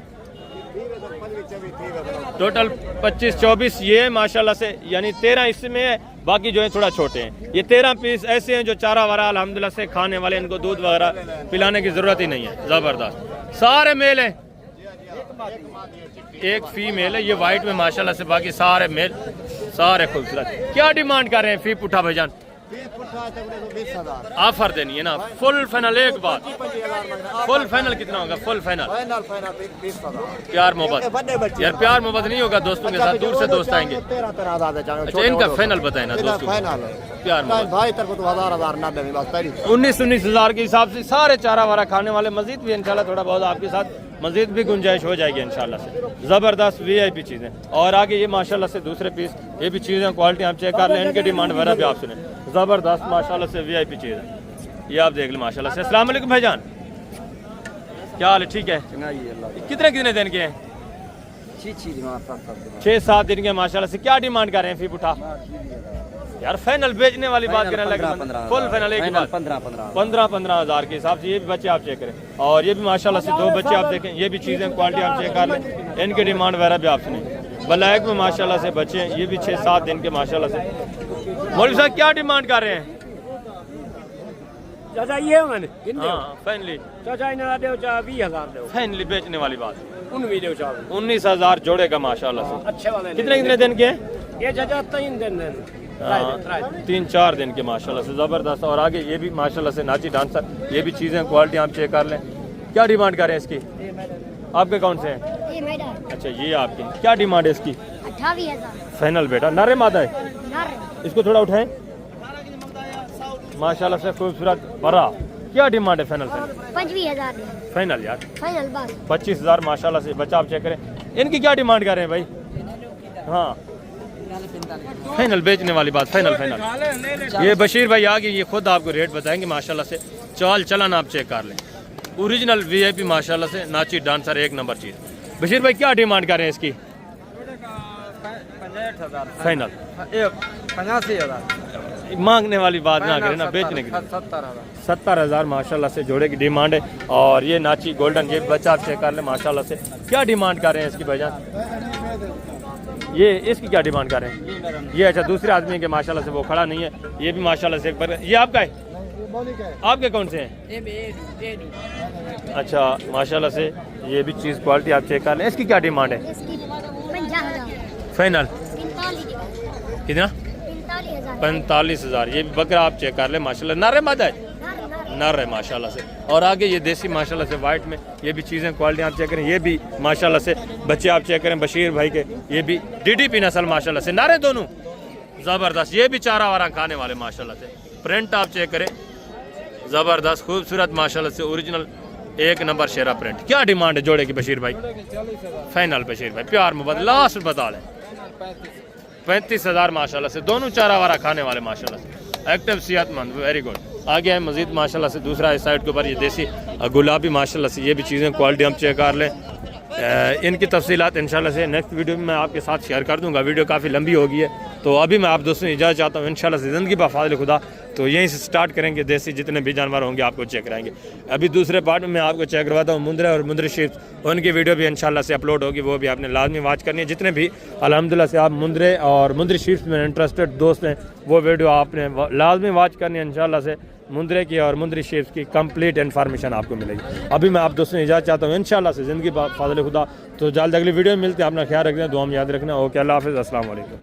25-24 ये माशाल्लाह से, यानी 13 इसमें है, बाकी जो है थोड़ा छोटे हैं। ये 13 पीस ऐसे हैं जो चारा वारा अल्हम्दुलिल्लाह से खाने वाले, इनको दूध वगैरह पिलाने की ज़रूरत ही नहीं है। ज़बरदस्त, सारे मेल हैं, एक फीमेल है ये वाइट में माशाल्लाह से, बाकी सारे मेल, सारे खूबसूरत। क्या डिमांड कर रहे हैं फी पुठा भाईजान? ऑफर देनी है ना, फुल फाइनल। एक बात, फुल फाइनल कितना होगा? फुल फाइनल प्यार मोहब्बत यार, प्यार मोहब्बत नहीं होगा दोस्तों के साथ, दूर से दोस्त आएंगे। अच्छा, इनका फाइनल बताए ना दोस्तों, प्यार मोहब्बत 19 हज़ार के हिसाब से सारे चारा वारा खाने वाले। मजीद भी इंशाल्लाह थोड़ा बहुत आपके साथ मजीद भी गुंजाइश हो जाएगी इंशाल्लाह से। ज़बरदस्त VIP चीज़ें। और आगे ये माशाल्लाह से दूसरे पीस, ये भी चीज़ें क्वालिटी आप चेक कर लें, इनकी डिमांड वगैरह भी आप सुने। ज़बरदस्त माशाल्लाह से VIP चीज़ है, ये आप देख लें माशाल्लाह से। अस्सलाम वालेकुम भाईजान, क्या हाल है? ठीक है। कितने कितने दिन के हैं? 6-7 दिन के माशाल्लाह से। क्या डिमांड कर रहे हैं फी पुठा? यार फाइनल बेचने वाली बात करें, फुल फाइनल एक बात 15 हज़ार के हिसाब से। ये भी बच्चे आप चेक करें, और ये भी माशाल्लाह से 2 बच्चे आप देखें, ये भी चीज़ें क्वालिटी आप चेक कर लें, इनकी डिमांड वगैरह भी आप सुने। ब्लैक में माशाल्लाह से बच्चे हैं, ये भी 6-7 दिन के माशाल्लाह से। मौलवी साहब क्या डिमांड कर रहे हैं? चाचा ये मैंने हाँ फाइनली, चाचा इन्हें दे 20,000 दे, फाइनली बेचने वाली बात। 19 हज़ार जोड़े का माशाल्लाह से। अच्छे वाले कितने दिन के हैं? ये चाचा 3 दिन 3-4 दिन के माशाल्लाह से। ज़बरदस्त। और आगे ये भी माशाल्लाह से नाची डांसर, ये भी चीज़ें क्वालिटी आप चेक कर लें। क्या डिमांड कर रहे हैं इसकी? आपके कौन से हैं? अच्छा, ये आपकी। क्या डिमांड है इसकी? 28,000 फाइनल बेटा, नरे मादा है, इसको थोड़ा उठाएं। माशाल्लाह से खूबसूरत बड़ा। क्या डिमांड है फाइनल? 25,000 फाइनल यार, फाइनल बस 25,000 माशाल्लाह से। बच्चा आप चेक करें, इनकी क्या डिमांड कर रहे हैं भाई? हाँ फाइनल बेचने वाली बात, फाइनल। ये बशीर भाई आगे ये खुद आपको रेट बताएंगे माशाल्लाह से। चाल चलन आप चेक कर लें, ओरिजिनल VIP माशाल्लाह से, नाची डांसर एक नंबर चीज़। बशीर भाई क्या डिमांड कर रहे हैं इसकी? 65,000 85,000 मांगने वाली बात ना करें ना, बेचने की। 70,000 माशाल्लाह से जोड़े की डिमांड है। और ये नाची गोल्डन, ये बच्चा आप चेक कर लें माशाल्लाह से। क्या डिमांड कर रहे हैं इसकी भाईजान? ये इसकी क्या डिमांड कर रहे हैं? ये अच्छा दूसरे आदमी के माशाल्लाह से, वो खड़ा नहीं है। ये भी माशाल्लाह से एक बार। ये आपका है? आपके कौन से हैं? अच्छा माशाल्लाह से, ये भी चीज़ क्वालिटी आप चेक कर लें। इसकी क्या डिमांड है? 50,000 फाइनल 45,000 कितना? 45,000। ये भी बकरा आप चेक कर लें माशाल्लाह, नर मादा है, नर है माशाल्लाह से। और आगे ये देसी माशाल्लाह से वाइट में, ये भी चीज़ें क्वालिटी आप चेक करें। ये भी माशाल्लाह से बच्चे आप चेक करें बशीर भाई के, ये भी DDP नस्ल माशाल्लाह से, नर है दोनों। ज़बरदस्त, ये भी चारा वारा खाने वाले माशाल्लाह से। प्रिंट आप चेक करें, ज़बरदस्त खूबसूरत माशाल्लाह से, ओरिजिनल एक नंबर शेरा प्रिंट। क्या डिमांड है जोड़े की बशीर भाई? फाइनल बशीर भाई, प्यार मोहब्बत लास्ट बता लें 35,000 माशाल्लाह से। दोनों चारा वारा खाने वाले माशाल्लाह से, एक्टिव सेहतमंद, वेरी गुड। आगे है मजीद माशाल्लाह से दूसरा इस साइड के ऊपर ये देसी गुलाबी माशाल्लाह से, ये भी चीज़ें क्वालिटी हम चेक कर लें। इनकी तफसीलात इंशाल्लाह से नेक्स्ट वीडियो में मैं आपके साथ शेयर कर दूंगा। वीडियो काफ़ी लंबी हो गई है, तो अभी मैं आप दोस्तों इजाज़त चाहता हूँ। इंशाल्लाह से ज़िंदगी बफाज़िल खुदा तो यहीं से स्टार्ट करेंगे, देसी जितने भी जानवर होंगे आपको चेक कराएंगे। अभी दूसरे पार्ट में मैं आपको चेक करवाता हूँ मुंद्रे और मुंद्री शीप, उनकी वीडियो भी इंशाल्लाह से अपलोड होगी, वो भी आपने लाजमी वॉच करनी है। जितने भी अल्हम्दुलिल्लाह से आप मुंद्रे और मुंद्री शीप्स में इंटरेस्टेड दोस्त हैं, वो वीडियो आपने लाजमी वॉच करनी है। इंशाल्लाह से मुंद्रे की और मुंद्री शीप्स की कंप्लीट इन्फॉर्मेशन आपको मिलेगी। अभी मैं आप दोस्तों इजाज़त चाहता हूँ इंशाल्लाह से ज़िंदगी बफाज़िल खुदा। तो जल्द अगली वीडियो में मिलते हैं, अपना ख्याल रखना, दुआ में याद रखना। ओके, अल्लाह हाफ़िज़, अस्सलाम वालेकुम।